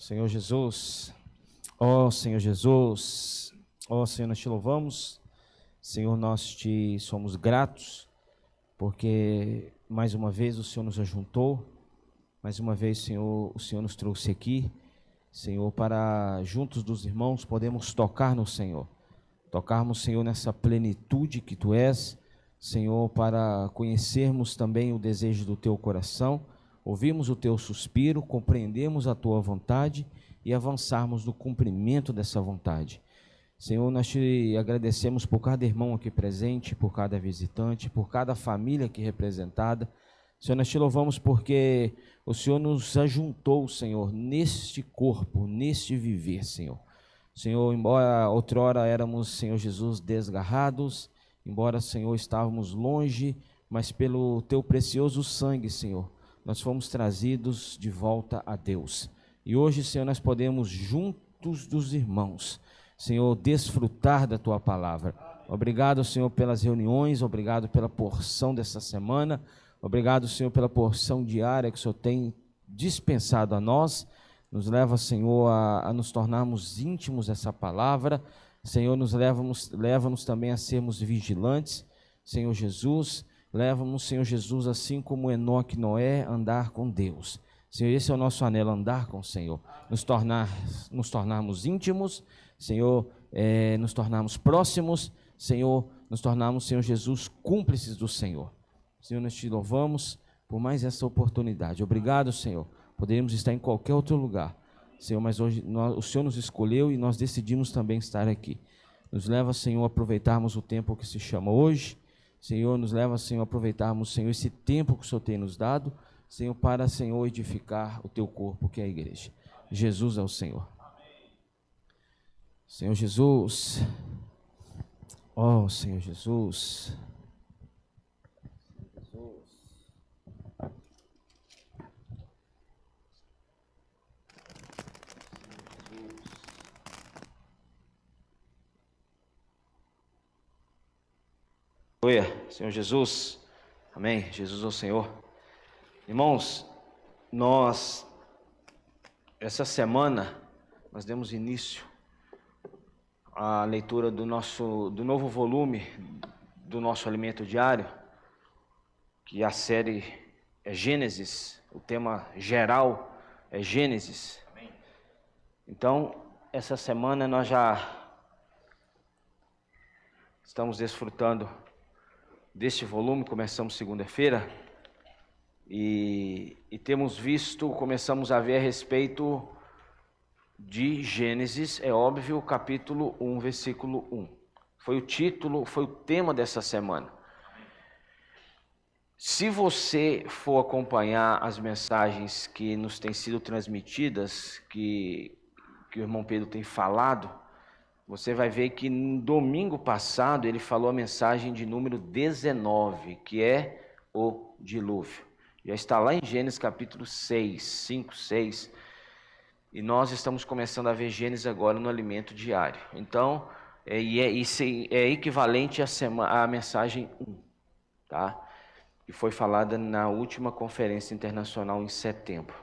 Senhor Jesus, ó Senhor Jesus, ó Senhor, nós te louvamos, Senhor, nós te somos gratos, porque mais uma vez o Senhor nos ajuntou, mais uma vez, Senhor, o Senhor nos trouxe aqui, Senhor, para juntos dos irmãos podemos tocar no Senhor, tocarmos, Senhor, nessa plenitude que Tu és, Senhor, para conhecermos também o desejo do Teu coração, ouvirmos o Teu suspiro, compreendemos a Tua vontade e avançarmos no cumprimento dessa vontade. Senhor, nós te agradecemos por cada irmão aqui presente, por cada visitante, por cada família aqui representada. Senhor, nós te louvamos porque o Senhor nos ajuntou, Senhor, neste corpo, neste viver, Senhor. Senhor, embora outrora éramos, Senhor Jesus, desgarrados, embora, Senhor, estávamos longe, mas pelo Teu precioso sangue, Senhor, nós fomos trazidos de volta a Deus. E hoje, Senhor, nós podemos, juntos dos irmãos, Senhor, desfrutar da Tua palavra. Obrigado, Senhor, pelas reuniões, obrigado pela porção dessa semana, obrigado, Senhor, pela porção diária que o Senhor tem dispensado a nós. Nos leva, Senhor, a nos tornarmos íntimos dessa palavra. Senhor, leva-nos também a sermos vigilantes. Senhor Jesus, leva-nos, Senhor Jesus, assim como Enoque e Noé, andar com Deus. Senhor, esse é o nosso anelo, andar com o Senhor. Nos tornarmos íntimos, Senhor, nos tornarmos próximos, Senhor, nos tornarmos, Senhor Jesus, cúmplices do Senhor. Senhor, nós te louvamos por mais essa oportunidade. Obrigado, Senhor. Poderíamos estar em qualquer outro lugar, Senhor, mas hoje o Senhor nos escolheu e nós decidimos também estar aqui. Nos leva, Senhor, a aproveitarmos o tempo que se chama hoje. Senhor, nos leva, Senhor, a aproveitarmos, Senhor, esse tempo que o Senhor tem nos dado, Senhor, para, Senhor, edificar o Teu corpo, que é a igreja. Jesus é o Senhor. Senhor Jesus, ó Senhor Jesus. Aleluia, Senhor Jesus, amém, Jesus é o Senhor. Irmãos, essa semana, nós demos início à leitura do novo volume do nosso alimento diário, que a série é Gênesis, o tema geral é Gênesis. Amém. Então, essa semana nós já estamos desfrutando deste volume, começamos segunda-feira e começamos a ver a respeito de Gênesis, é óbvio, capítulo 1, versículo 1. Foi o título, foi o tema dessa semana. Se você for acompanhar as mensagens que nos têm sido transmitidas, que o irmão Pedro tem falado, você vai ver que no domingo passado ele falou a mensagem de número 19, que é o dilúvio. Já está lá em Gênesis capítulo 6, 5, 6, e nós estamos começando a ver Gênesis agora no alimento diário. Então, isso é equivalente à mensagem 1, tá? Que foi falada na última conferência internacional em setembro.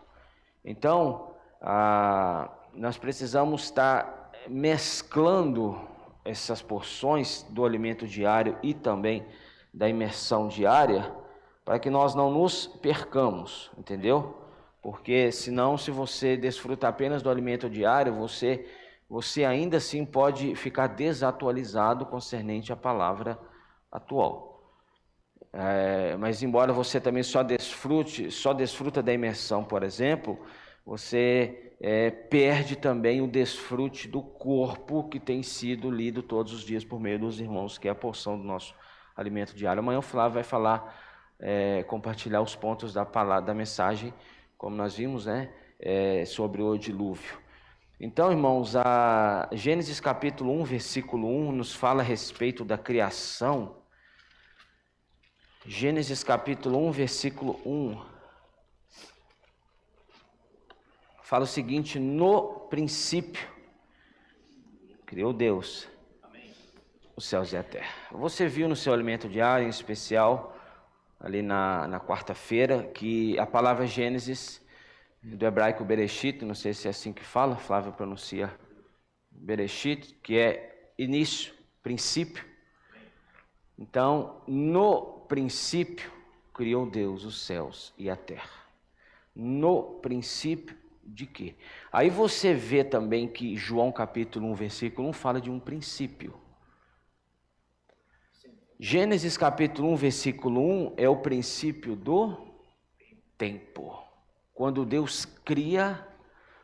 Então, nós precisamos estar mesclando essas porções do alimento diário e também da imersão diária, para que nós não nos percamos, entendeu? Porque senão, se você desfruta apenas do alimento diário, você ainda assim pode ficar desatualizado concernente à palavra atual. Mas embora você também só desfruta da imersão, por exemplo, você perde também o desfrute do corpo que tem sido lido todos os dias por meio dos irmãos, que é a porção do nosso alimento diário. Amanhã o Flávio vai falar, compartilhar os pontos da mensagem, como nós vimos, né, sobre o dilúvio. Então, irmãos, a Gênesis capítulo 1, versículo 1, nos fala a respeito da criação. Gênesis capítulo 1, versículo 1, fala o seguinte: no princípio criou Deus os céus e a terra. Você viu no seu alimento diário, em especial, ali na quarta-feira, que a palavra Gênesis do hebraico Bereshit, não sei se é assim que fala, Flávio pronuncia Bereshit, que é início, princípio. Então, no princípio, criou Deus os céus e a terra. No princípio de quê? Aí você vê também que João capítulo 1, versículo 1 fala de um princípio. Gênesis capítulo 1, versículo 1 é o princípio do tempo. Quando Deus cria,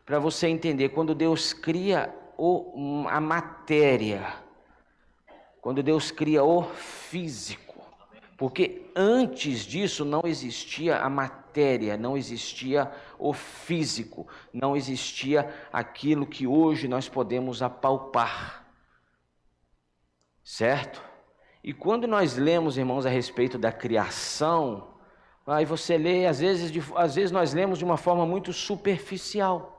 para você entender, quando Deus cria a matéria, quando Deus cria o físico, porque antes disso não existia a matéria, não existia o físico, não existia aquilo que hoje nós podemos apalpar, certo? E quando nós lemos, irmãos, a respeito da criação, aí você lê, às vezes nós lemos de uma forma muito superficial.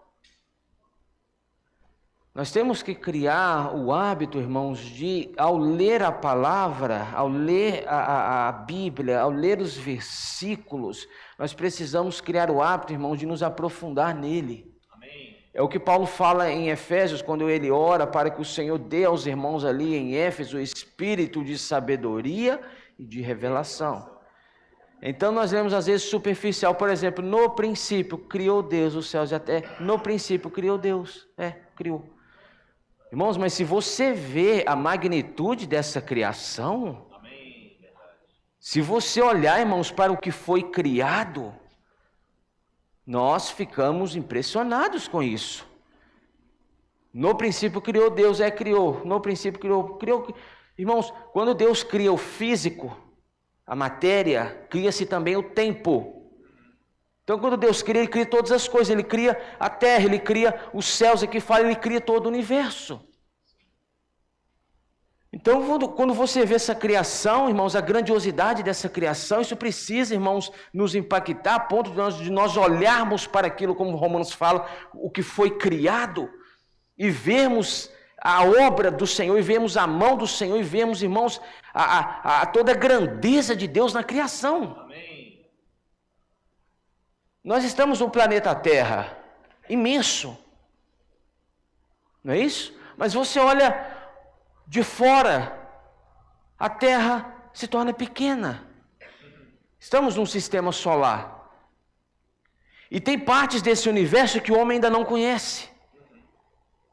Nós temos que criar o hábito, irmãos, de, ao ler a palavra, ao ler a Bíblia, ao ler os versículos, nós precisamos criar o hábito, irmãos, de nos aprofundar nele. Amém. É o que Paulo fala em Efésios, quando ele ora para que o Senhor dê aos irmãos ali em Éfeso o espírito de sabedoria e de revelação. Então nós lemos às vezes superficial, por exemplo, no princípio criou Deus os céus e a terra. No princípio criou Deus, criou. Irmãos, mas se você vê a magnitude dessa criação, amém, se você olhar, irmãos, para o que foi criado, nós ficamos impressionados com isso. No princípio criou Deus, criou. No princípio criou. Irmãos, quando Deus cria o físico, a matéria, cria-se também o tempo. Então, quando Deus cria, Ele cria todas as coisas. Ele cria a terra, Ele cria os céus, aqui fala, Ele cria todo o universo. Então, quando você vê essa criação, irmãos, a grandiosidade dessa criação, isso precisa, irmãos, nos impactar, a ponto de nós olharmos para aquilo, como Romanos fala, o que foi criado, e vermos a obra do Senhor, e vermos a mão do Senhor, e vermos, irmãos, toda a grandeza de Deus na criação. Amém. Nós estamos no planeta Terra, imenso, não é isso? Mas você olha de fora, a Terra se torna pequena. Estamos num sistema solar. E tem partes desse universo que o homem ainda não conhece.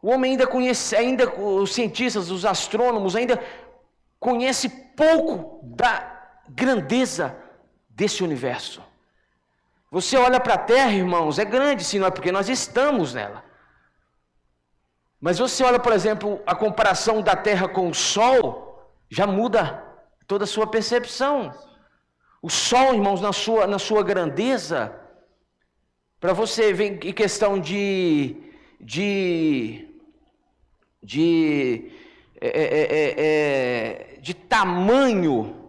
O homem ainda conhece, os cientistas, os astrônomos ainda conhecem pouco da grandeza desse universo. Você olha para a Terra, irmãos, é grande, sim, não é porque nós estamos nela. Mas você olha, por exemplo, a comparação da Terra com o Sol, já muda toda a sua percepção. O Sol, irmãos, na sua grandeza, para você ver em questão de tamanho.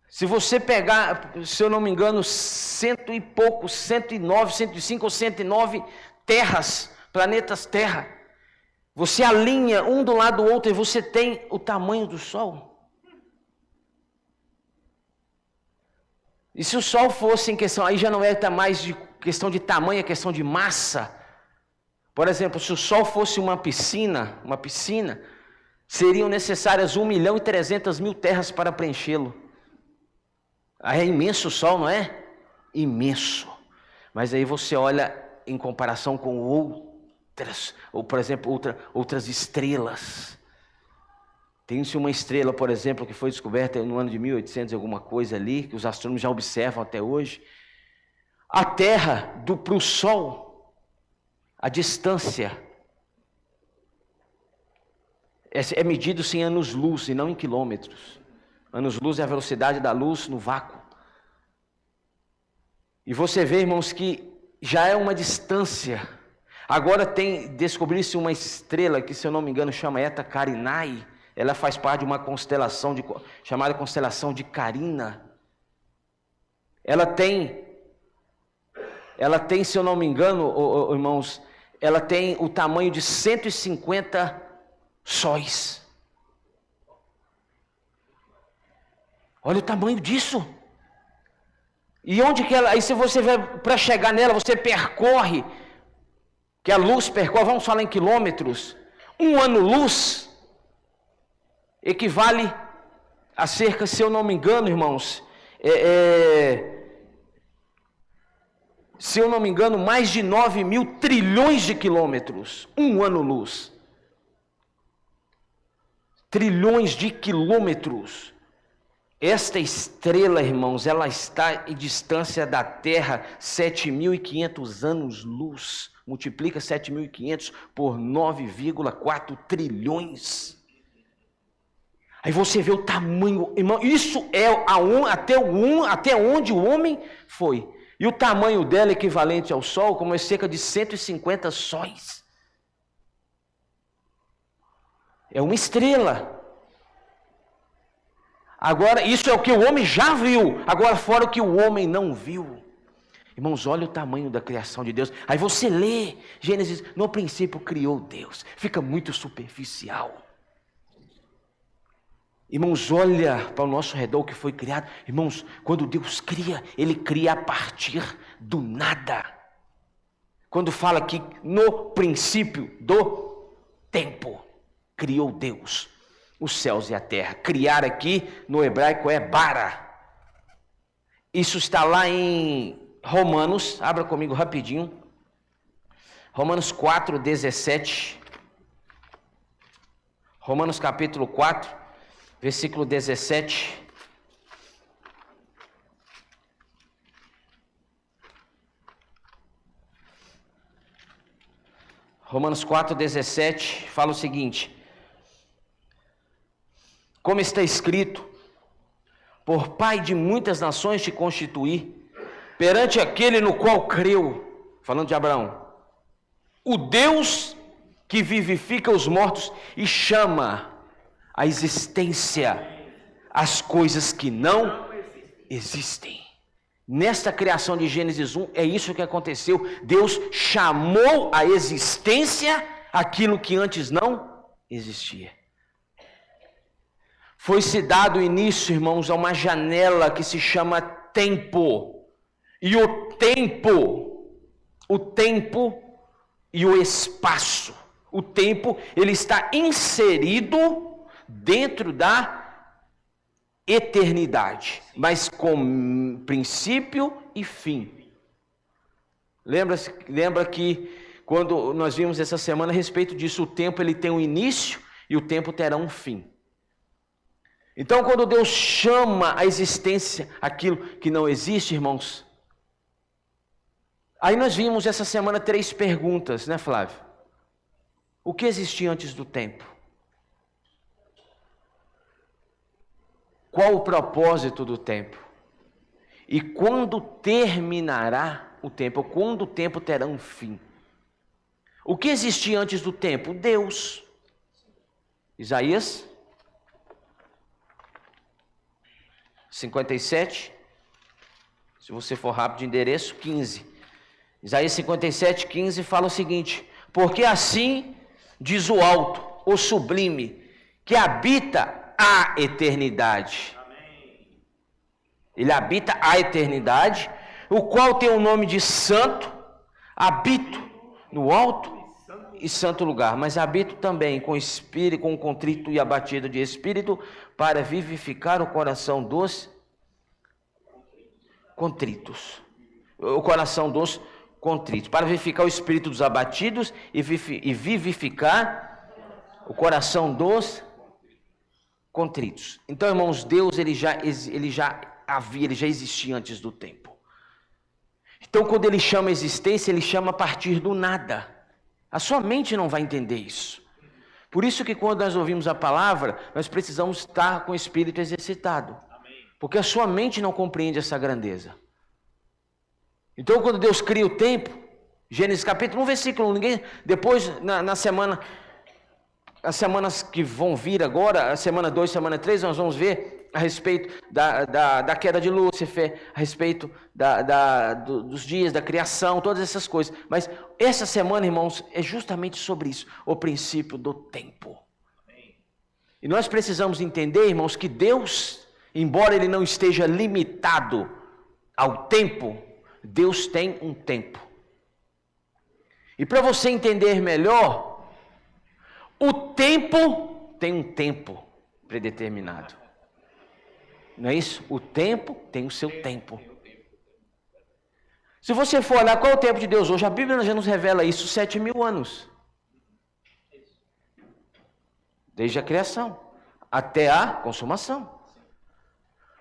Se você pegar, se eu não me engano, 109, 105 ou 109 terras, planetas Terra, você alinha um do lado do outro e você tem o tamanho do Sol. E se o Sol fosse em questão, aí já não é mais de questão de tamanho, é questão de massa. Por exemplo, se o Sol fosse uma piscina, seriam necessárias 1.300.000 terras para preenchê-lo. Aí é imenso o Sol, não é? Imenso. Mas aí você olha em comparação com outras, ou por exemplo, outras estrelas. Tem-se uma estrela, por exemplo, que foi descoberta no ano de 1800 alguma coisa ali, que os astrônomos já observam até hoje. A Terra para o Sol, a distância é medido em anos-luz e não em quilômetros. Anos-luz é a velocidade da luz no vácuo. E você vê, irmãos, que já é uma distância. Agora descobriu-se uma estrela que, se eu não me engano, chama Eta Carinae. Ela faz parte de uma constelação chamada constelação de Carina. Ela tem, se eu não me engano, irmãos, ela tem o tamanho de 150 sóis. Olha o tamanho disso. E onde que ela, aí se você vai, para chegar nela, você percorre, que a luz percorre, vamos falar em quilômetros, 1 ano-luz equivale a cerca, se eu não me engano, irmãos, se eu não me engano, mais de 9.000 trilhões de quilômetros, 1 ano-luz. Trilhões de quilômetros. Esta estrela, irmãos, ela está em distância da Terra 7.500 anos-luz. Multiplica 7.500 por 9,4 trilhões. Aí você vê o tamanho, irmão, isso é até onde o homem foi. E o tamanho dela equivalente ao Sol, como é cerca de 150 sóis. É uma estrela. Agora, isso é o que o homem já viu. Agora, fora o que o homem não viu. Irmãos, olha o tamanho da criação de Deus. Aí você lê Gênesis, no princípio criou Deus. Fica muito superficial. Irmãos, olha para o nosso redor o que foi criado. Irmãos, quando Deus cria, Ele cria a partir do nada. Quando fala aqui, no princípio do tempo, criou Deus os céus e a terra. Criar aqui, no hebraico, é bara. Isso está lá em Romanos, abra comigo rapidinho. Romanos 4, 17. Romanos capítulo 4, versículo 17. Romanos 4, 17 fala o seguinte: como está escrito, por pai de muitas nações te constituí, perante aquele no qual creu, falando de Abraão, o Deus que vivifica os mortos e chama a existência as coisas que não existem. Nesta criação de Gênesis 1, é isso que aconteceu. Deus chamou a existência aquilo que antes não existia. Foi-se dado início, irmãos, a uma janela que se chama tempo. E o tempo e o espaço. O tempo, ele está inserido dentro da eternidade, mas com princípio e fim. Lembra que quando nós vimos essa semana a respeito disso, o tempo ele tem um início e o tempo terá um fim. Então, quando Deus chama a existência aquilo que não existe, irmãos, aí nós vimos essa semana 3 perguntas, né, Flávio? O que existia antes do tempo? Qual o propósito do tempo? E quando terminará o tempo? Quando o tempo terá um fim? O que existia antes do tempo? Deus. Isaías 57. Se você for rápido de endereço, 15. Isaías 57, 15 fala o seguinte: porque assim diz o alto, o sublime, que habita a eternidade. Ele habita a eternidade, o qual tem o nome de santo. Habito no alto e santo lugar, mas habito também com espírito, com contrito e abatido de espírito, para vivificar o coração dos contritos. O coração dos contritos, para vivificar o espírito dos abatidos e vivificar o coração dos contritos. Então, irmãos, Deus ele já existia antes do tempo. Então, quando ele chama a existência, ele chama a partir do nada. A sua mente não vai entender isso. Por isso que quando nós ouvimos a palavra, nós precisamos estar com o espírito exercitado. Porque a sua mente não compreende essa grandeza. Então, quando Deus cria o tempo, Gênesis capítulo 1, versículo 1, depois as semanas que vão vir agora, a semana 2, semana 3, nós vamos ver a respeito da queda de Lúcifer, a respeito dos dias, da criação, todas essas coisas. Mas essa semana, irmãos, é justamente sobre isso, o princípio do tempo. E nós precisamos entender, irmãos, que Deus, embora Ele não esteja limitado ao tempo, Deus tem um tempo. E para você entender melhor, o tempo tem um tempo predeterminado. Não é isso? O tempo tem o seu tempo. Se você for olhar qual é o tempo de Deus hoje, a Bíblia já nos revela isso, 7.000 anos. Desde a criação até a consumação.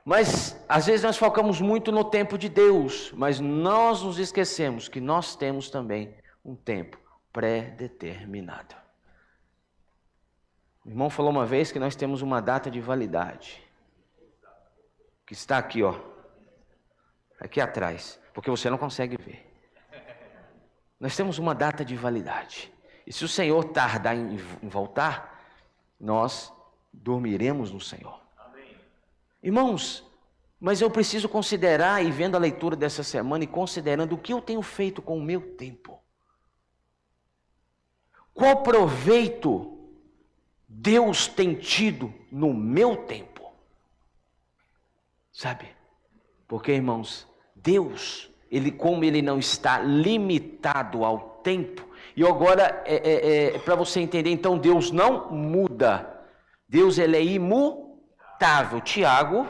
Mas, às vezes nós focamos muito no tempo de Deus, mas nós nos esquecemos que nós temos também um tempo pré-determinado. O irmão falou uma vez que nós temos uma data de validade, que está aqui, ó, aqui atrás, porque você não consegue ver. Nós temos uma data de validade, e se o Senhor tardar em voltar, nós dormiremos no Senhor. Irmãos, mas eu preciso considerar, e vendo a leitura dessa semana, e considerando o que eu tenho feito com o meu tempo. Qual proveito Deus tem tido no meu tempo? Sabe? Porque, irmãos, Deus, como Ele não está limitado ao tempo, e agora, para você entender, então, Deus não muda. Deus, Ele é imutável. Tiago,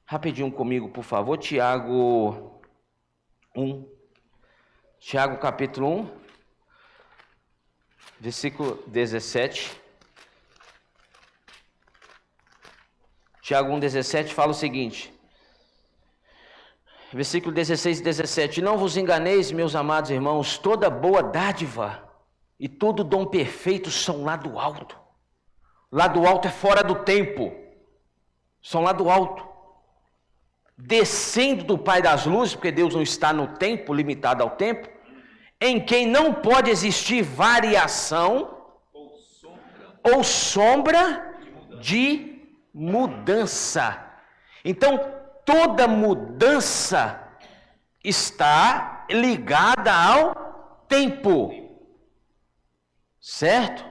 rapidinho comigo, por favor, Tiago 1, Tiago capítulo 1, versículo 17, Tiago 1,17 fala o seguinte, versículo 16 e 17, não vos enganeis, meus amados irmãos, toda boa dádiva e todo dom perfeito são lá do alto. Lá do alto é fora do tempo. São lá do alto, descendo do Pai das luzes, porque Deus não está no tempo, limitado ao tempo, em quem não pode existir variação ou sombra de mudança. Então, toda mudança está ligada ao tempo, certo?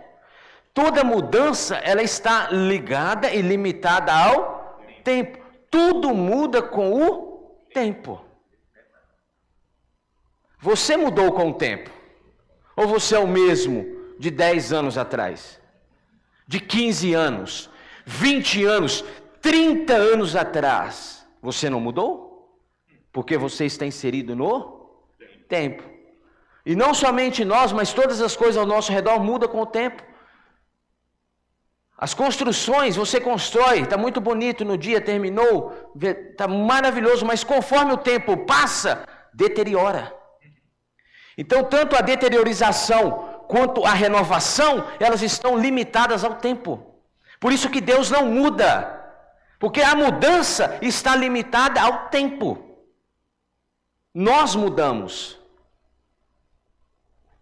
Toda mudança, ela está ligada e limitada ao tempo. Tudo muda com o tempo. Você mudou com o tempo? Ou você é o mesmo de 10 anos atrás? De 15 anos? 20 anos? 30 anos atrás? Você não mudou? Porque você está inserido no tempo. E não somente nós, mas todas as coisas ao nosso redor mudam com o tempo. As construções, você constrói, está muito bonito no dia, terminou, está maravilhoso, mas conforme o tempo passa, deteriora. Então, tanto a deteriorização quanto a renovação, elas estão limitadas ao tempo. Por isso que Deus não muda, porque a mudança está limitada ao tempo. Nós mudamos.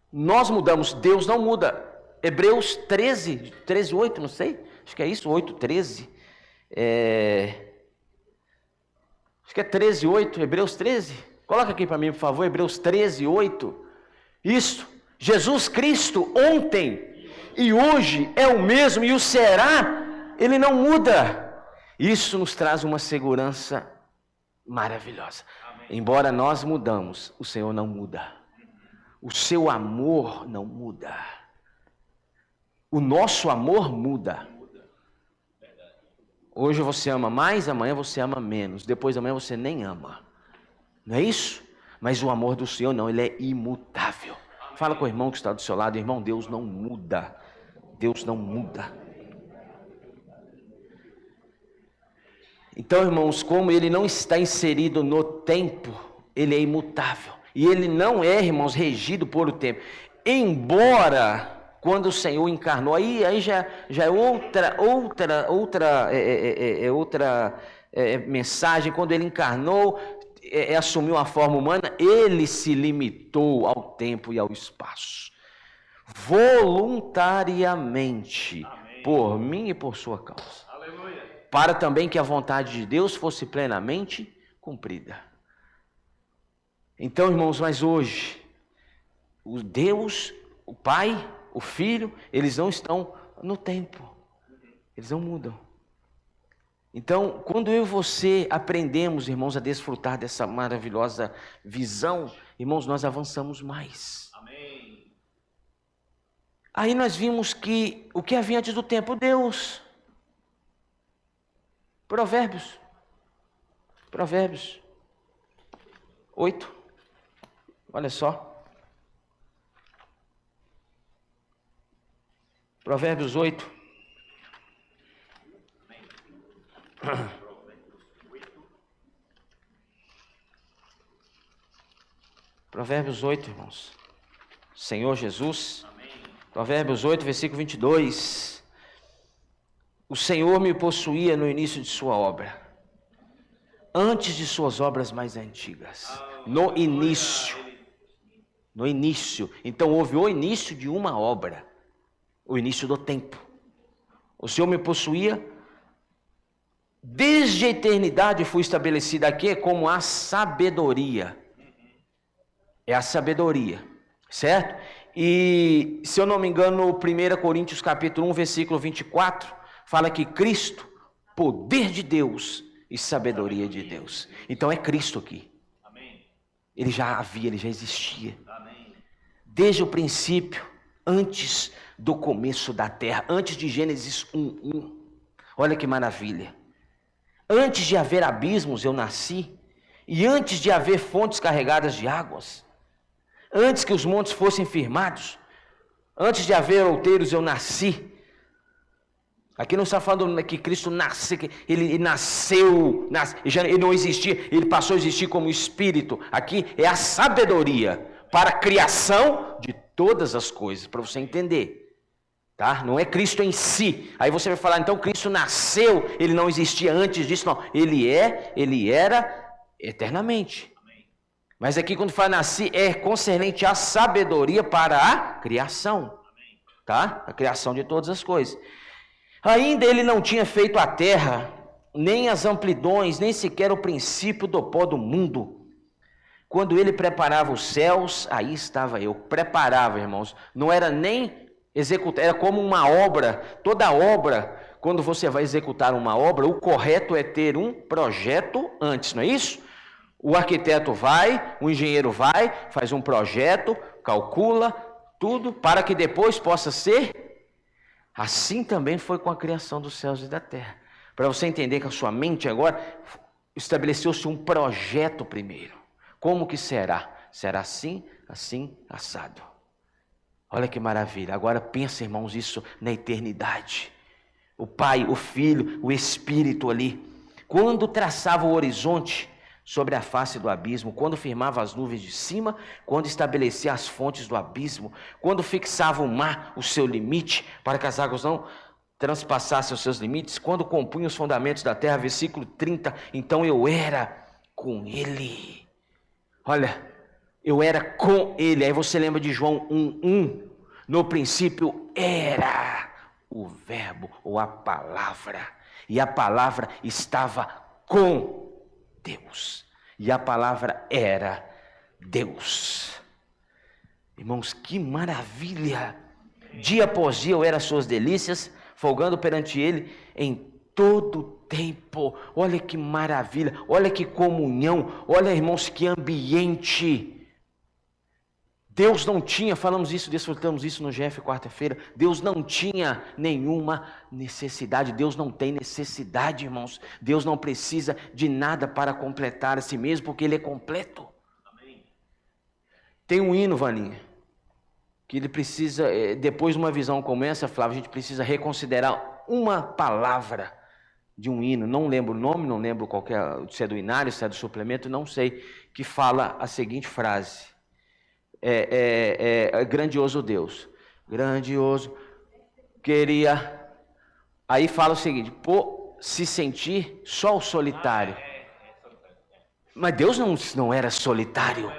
Nós mudamos, Deus não muda. Hebreus 13, 8, não sei, acho que é isso, 8, 13, acho que é 13, 8, Hebreus 13, coloca aqui para mim, por favor, Hebreus 13, 8, isso, Jesus Cristo ontem e hoje é o mesmo, e o será, Ele não muda, isso nos traz uma segurança maravilhosa. Amém. Embora nós mudamos, o Senhor não muda, o seu amor não muda. O nosso amor muda. Hoje você ama mais, amanhã você ama menos, depois de amanhã você nem ama. Não é isso? Mas o amor do Senhor não, Ele é imutável. Fala com o irmão que está do seu lado, irmão, Deus não muda. Deus não muda. Então, irmãos, como Ele não está inserido no tempo, Ele é imutável. E Ele não é, irmãos, regido por o tempo. Embora... Quando o Senhor encarnou, aí já é outra mensagem. Quando Ele encarnou, assumiu a forma humana, Ele se limitou ao tempo e ao espaço. Voluntariamente. Amém. Por mim e por sua causa. Aleluia. Para também que a vontade de Deus fosse plenamente cumprida. Então, irmãos, mas hoje, o Deus, o Pai... O Filho, eles não estão no tempo. Eles não mudam. Então, quando eu e você aprendemos, irmãos, a desfrutar dessa maravilhosa visão, irmãos, nós avançamos mais. Amém. Aí nós vimos que o que havia antes do tempo, Deus. Provérbios 8. Olha só. Provérbios 8. Provérbios 8, irmãos. Senhor Jesus. Amém. Provérbios 8, versículo 22. O Senhor me possuía no início de sua obra, antes de suas obras mais antigas. No início. No início. Então houve o início de uma obra. O início do tempo. O Senhor me possuía. Desde a eternidade fui estabelecida aqui como a sabedoria. É a sabedoria. Certo? E, se eu não me engano, 1 Coríntios capítulo 1, versículo 24, fala que Cristo, poder de Deus e sabedoria de Deus. Então é Cristo aqui. Amém. Ele já havia, ele já existia. Amém. Desde o princípio, antes do começo da terra, antes de Gênesis 1:1. Olha que maravilha. Antes de haver abismos eu nasci, e antes de haver fontes carregadas de águas, antes que os montes fossem firmados, antes de haver outeiros eu nasci. Aqui não está falando que Cristo nasceu, ele nasceu, ele não existia, ele passou a existir como Espírito. Aqui é a sabedoria para a criação de todas as coisas, para você entender. Tá? Não é Cristo em si. Aí você vai falar, então Cristo nasceu, ele não existia antes disso. Não, ele era eternamente. Amém. Mas aqui quando fala nascer, é concernente à sabedoria para a criação. Amém. Tá? A criação de todas as coisas. Ainda ele não tinha feito a terra, nem as amplidões, nem sequer o princípio do pó do mundo. Quando ele preparava os céus, aí estava eu. Preparava, irmãos. Não era nem executar, era como uma obra. Toda obra, quando você vai executar uma obra, o correto é ter um projeto antes, não é isso? O arquiteto vai, o engenheiro vai, faz um projeto, calcula tudo, para que depois possa ser. Assim também foi com a criação dos céus e da terra. Para você entender que a sua mente agora estabeleceu-se um projeto primeiro. Como que será? Será assim, assim, assado. Olha que maravilha. Agora pensa, irmãos, isso na eternidade. O Pai, o Filho, o Espírito ali. Quando traçava o horizonte sobre a face do abismo, quando firmava as nuvens de cima, quando estabelecia as fontes do abismo, quando fixava o mar, o seu limite, para que as águas não transpassassem os seus limites, quando compunha os fundamentos da terra, versículo 30, então eu era com ele. Olha, eu era com ele. Aí você lembra de João 1:1, no princípio era o verbo ou a palavra, e a palavra estava com Deus, e a palavra era Deus. Irmãos, que maravilha! Dia após dia eu era suas delícias, folgando perante ele em todo tempo. Olha que maravilha, olha que comunhão, olha, irmãos, que ambiente. Deus não tinha, falamos isso, desfrutamos isso no GF quarta-feira, Deus não tinha nenhuma necessidade, Deus não tem necessidade, irmãos. Deus não precisa de nada para completar a si mesmo, porque ele é completo. Amém. Tem um hino, Vaninha, que ele precisa, depois de uma visão como essa, Flávio, a gente precisa reconsiderar uma palavra de um hino, não lembro o nome, não lembro se é do inário, se é do suplemento, não sei, que fala a seguinte frase: grandioso Deus, grandioso, queria, aí fala o seguinte, por se sentir só o solitário. Mas Deus não era solitário,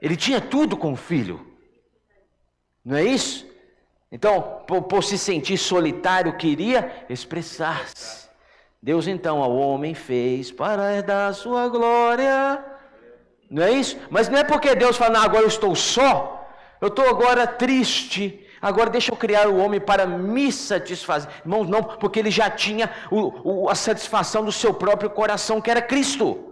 ele tinha tudo com o Filho, não é isso? Então, por se sentir solitário, queria expressar-se. Deus então ao homem fez para herdar a sua glória. Não é isso? Mas não é porque Deus fala, não, agora eu estou só, eu estou agora triste, Agora deixa eu criar o homem para me satisfazer. Irmãos, não, porque ele já tinha a satisfação do seu próprio coração, que era Cristo.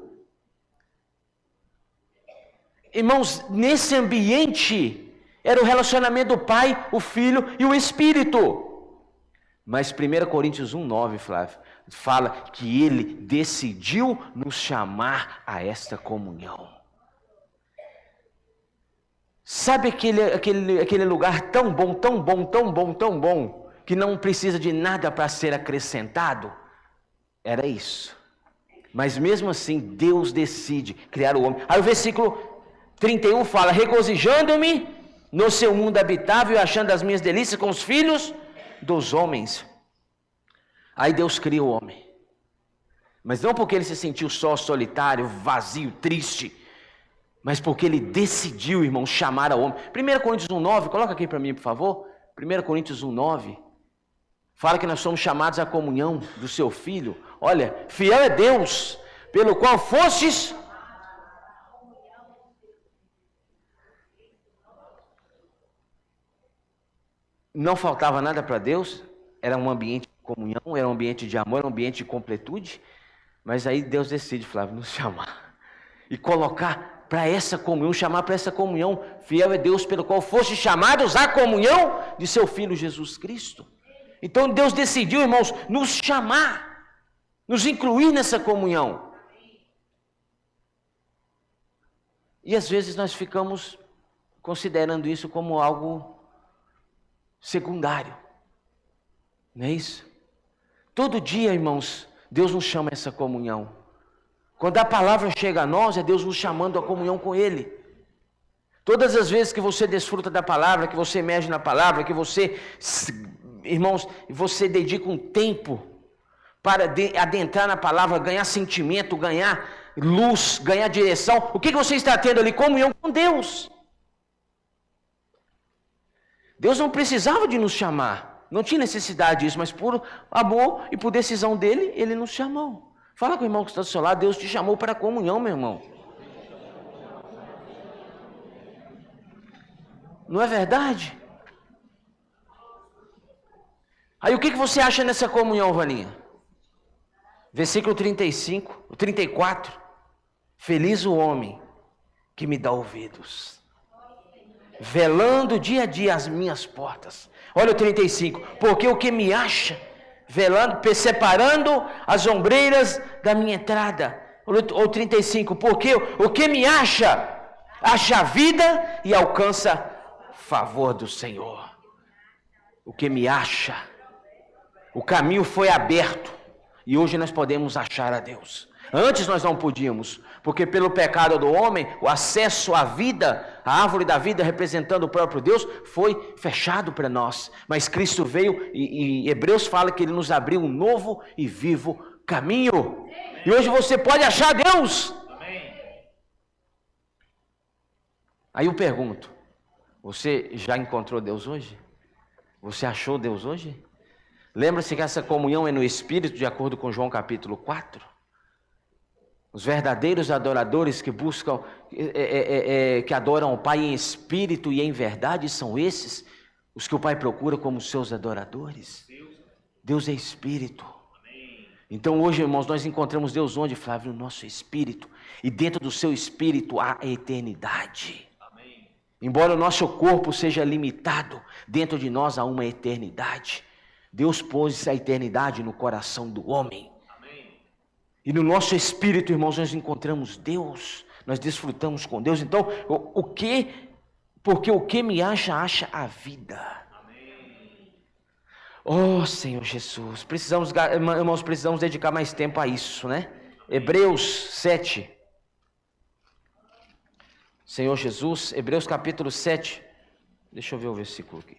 Irmãos, nesse ambiente, era o relacionamento do Pai, o Filho e o Espírito. Mas 1 Coríntios 1,9, Flávio, fala que ele decidiu nos chamar a esta comunhão. Sabe aquele lugar tão bom, tão bom, tão bom, tão bom, que não precisa de nada para ser acrescentado? Era isso. Mas mesmo assim, Deus decide criar o homem. Aí o versículo 31 fala: regozijando-me no seu mundo habitável e achando as minhas delícias com os filhos dos homens. Aí Deus cria o homem. Mas não porque ele se sentiu só, solitário, vazio, triste, mas porque ele decidiu, irmão, chamar ao homem. 1 Coríntios 1,9, coloca aqui para mim, por favor. 1 Coríntios 1,9, fala que nós somos chamados à comunhão do seu Filho. Olha, fiel é Deus, pelo qual fostes... Não faltava nada para Deus, era um ambiente de comunhão, era um ambiente de amor, era um ambiente de completude. Mas aí Deus decide, Flávio, nos chamar e colocar para essa comunhão, chamar para essa comunhão. Fiel é Deus pelo qual foste chamados à comunhão de seu Filho Jesus Cristo. Então Deus decidiu, irmãos, nos chamar, nos incluir nessa comunhão. E às vezes nós ficamos considerando isso como algo secundário, não é isso? Todo dia, irmãos, Deus nos chama a essa comunhão. Quando a palavra chega a nós, é Deus nos chamando a comunhão com Ele. Todas as vezes que você desfruta da palavra, que você emerge na palavra, que você, irmãos, você dedica um tempo para adentrar na palavra, ganhar sentimento, ganhar luz, ganhar direção, o que você está tendo ali? Comunhão com Deus. Deus não precisava de nos chamar, não tinha necessidade disso, mas por amor e por decisão dele, ele nos chamou. Fala com o irmão que está do seu lado: Deus te chamou para a comunhão, meu irmão. Não é verdade? Aí o que você acha nessa comunhão, Valinha? Versículo 34. Feliz o homem que me dá ouvidos, velando dia a dia as minhas portas. Olha o 35. Porque o que me acha, velando, separando as ombreiras da minha entrada. Ou 35. Porque o que me acha a vida e alcança favor do Senhor. O que me acha. O caminho foi aberto e hoje nós podemos achar a Deus. Antes nós não podíamos, porque pelo pecado do homem, o acesso à vida, a árvore da vida representando o próprio Deus, foi fechado para nós. Mas Cristo veio e Hebreus fala que Ele nos abriu um novo e vivo caminho. E hoje você pode achar Deus. Aí eu pergunto, você já encontrou Deus hoje? Você achou Deus hoje? Lembra-se que essa comunhão é no Espírito, de acordo com João capítulo 4? Os verdadeiros adoradores que buscam, que adoram o Pai em espírito e em verdade, são esses, os que o Pai procura como seus adoradores. Deus é espírito. Então hoje, irmãos, nós encontramos Deus onde, Flávio? No nosso espírito. E dentro do seu espírito há a eternidade. Embora o nosso corpo seja limitado, dentro de nós há uma eternidade. Deus pôs a eternidade no coração do homem. E no nosso espírito, irmãos, nós encontramos Deus, nós desfrutamos com Deus. Então, porque o que me acha a vida. Oh, Senhor Jesus, irmãos, precisamos dedicar mais tempo a isso, né? Hebreus 7. Senhor Jesus, Hebreus capítulo 7. Deixa eu ver o versículo aqui.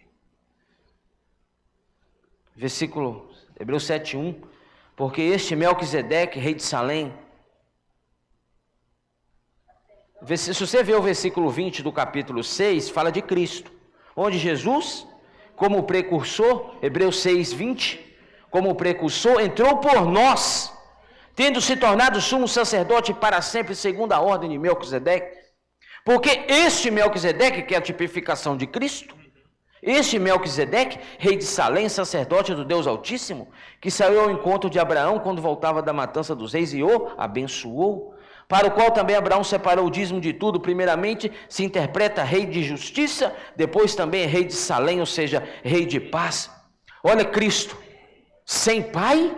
Hebreus 7, 1. Porque este Melquisedeque, rei de Salém, se você ver o versículo 20 do capítulo 6, fala de Cristo, onde Jesus, como precursor, Hebreus 6, 20, como precursor, entrou por nós, tendo se tornado sumo sacerdote para sempre, segundo a ordem de Melquisedeque. Porque este Melquisedeque, que é a tipificação de Cristo, Este Melquisedeque, rei de Salém, sacerdote do Deus Altíssimo, que saiu ao encontro de Abraão quando voltava da matança dos reis e o abençoou, para o qual também Abraão separou o dízimo de tudo. Primeiramente se interpreta rei de justiça, depois também rei de Salém, ou seja, rei de paz. Olha Cristo, sem pai,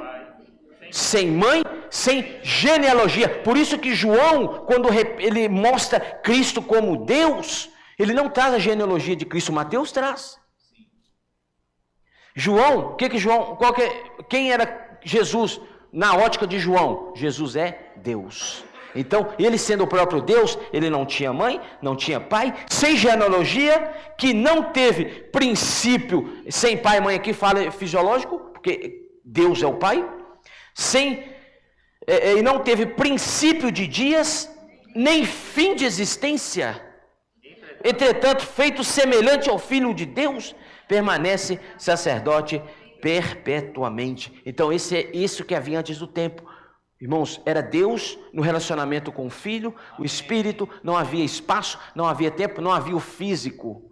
sem mãe, sem genealogia. Por isso que João, quando ele mostra Cristo como Deus, ele não traz a genealogia de Cristo, Mateus traz. João, quem era Jesus na ótica de João? Jesus é Deus. Então, ele sendo o próprio Deus, ele não tinha mãe, não tinha pai, sem genealogia, que não teve princípio, sem pai e mãe aqui fala fisiológico, porque Deus é o pai, e não teve princípio de dias, nem fim de existência. Entretanto, feito semelhante ao Filho de Deus, permanece sacerdote perpetuamente. Então, esse é isso que havia antes do tempo. Irmãos, era Deus no relacionamento com o Filho, o Espírito, não havia espaço, não havia tempo, não havia o físico,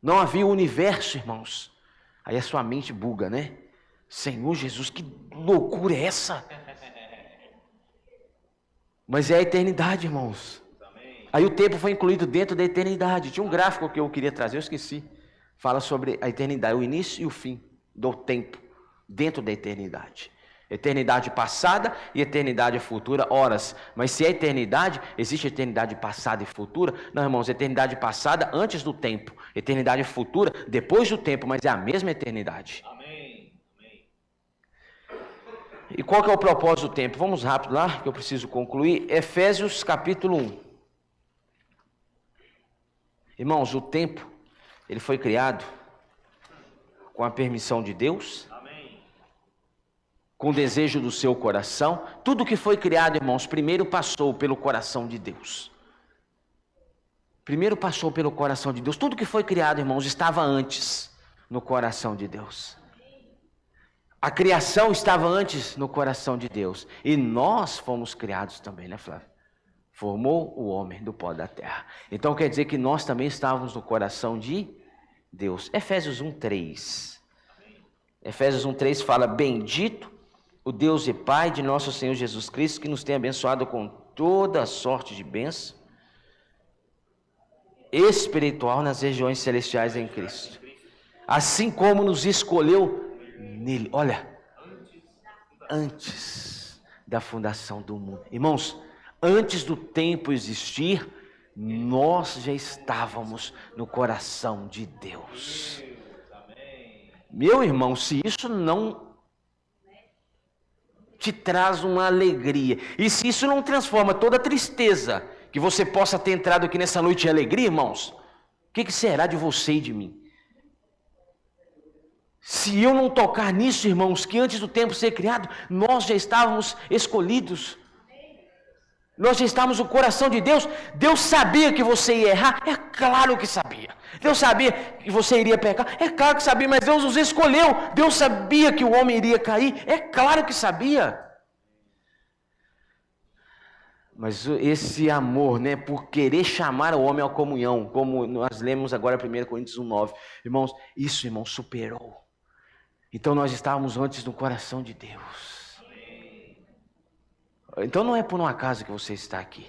não havia o universo, irmãos. Aí a sua mente buga, né? Senhor Jesus, que loucura é essa? Mas é a eternidade, irmãos. Aí o tempo foi incluído dentro da eternidade. Tinha um gráfico que eu queria trazer, eu esqueci. Fala sobre a eternidade, o início e o fim do tempo dentro da eternidade. Eternidade passada e eternidade futura, horas. Mas se é eternidade, existe eternidade passada e futura? Não, irmãos, eternidade passada antes do tempo. Eternidade futura depois do tempo, mas é a mesma eternidade. Amém. E qual que é o propósito do tempo? Vamos rápido lá, que eu preciso concluir. Efésios capítulo 1. Irmãos, o tempo, ele foi criado com a permissão de Deus, com o desejo do seu coração. Tudo que foi criado, irmãos, primeiro passou pelo coração de Deus. Primeiro passou pelo coração de Deus. Tudo que foi criado, irmãos, estava antes no coração de Deus. A criação estava antes no coração de Deus. E nós fomos criados também, né, Flávio? Formou o homem do pó da terra. Então quer dizer que nós também estávamos no coração de Deus. Efésios 1:3. Efésios 1:3 fala: bendito o Deus e Pai de nosso Senhor Jesus Cristo, que nos tem abençoado com toda sorte de bênção espiritual nas regiões celestiais em Cristo. Assim como nos escolheu nele. Olha, antes da fundação do mundo. Irmãos, antes do tempo existir, nós já estávamos no coração de Deus. Meu irmão, se isso não te traz uma alegria, e se isso não transforma toda a tristeza que você possa ter entrado aqui nessa noite em alegria, irmãos, o que será de você e de mim? Se eu não tocar nisso, irmãos, que antes do tempo ser criado, nós já estávamos escolhidos. Nós já estávamos no coração de Deus. Deus sabia que você ia errar? É claro que sabia. Deus sabia que você iria pecar? É claro que sabia, mas Deus nos escolheu. Deus sabia que o homem iria cair? É claro que sabia. Mas esse amor, né, por querer chamar o homem à comunhão, como nós lemos agora 1 Coríntios 1:9, irmãos, isso, irmãos, superou. Então nós estávamos antes no coração de Deus. Então não é por um acaso que você está aqui.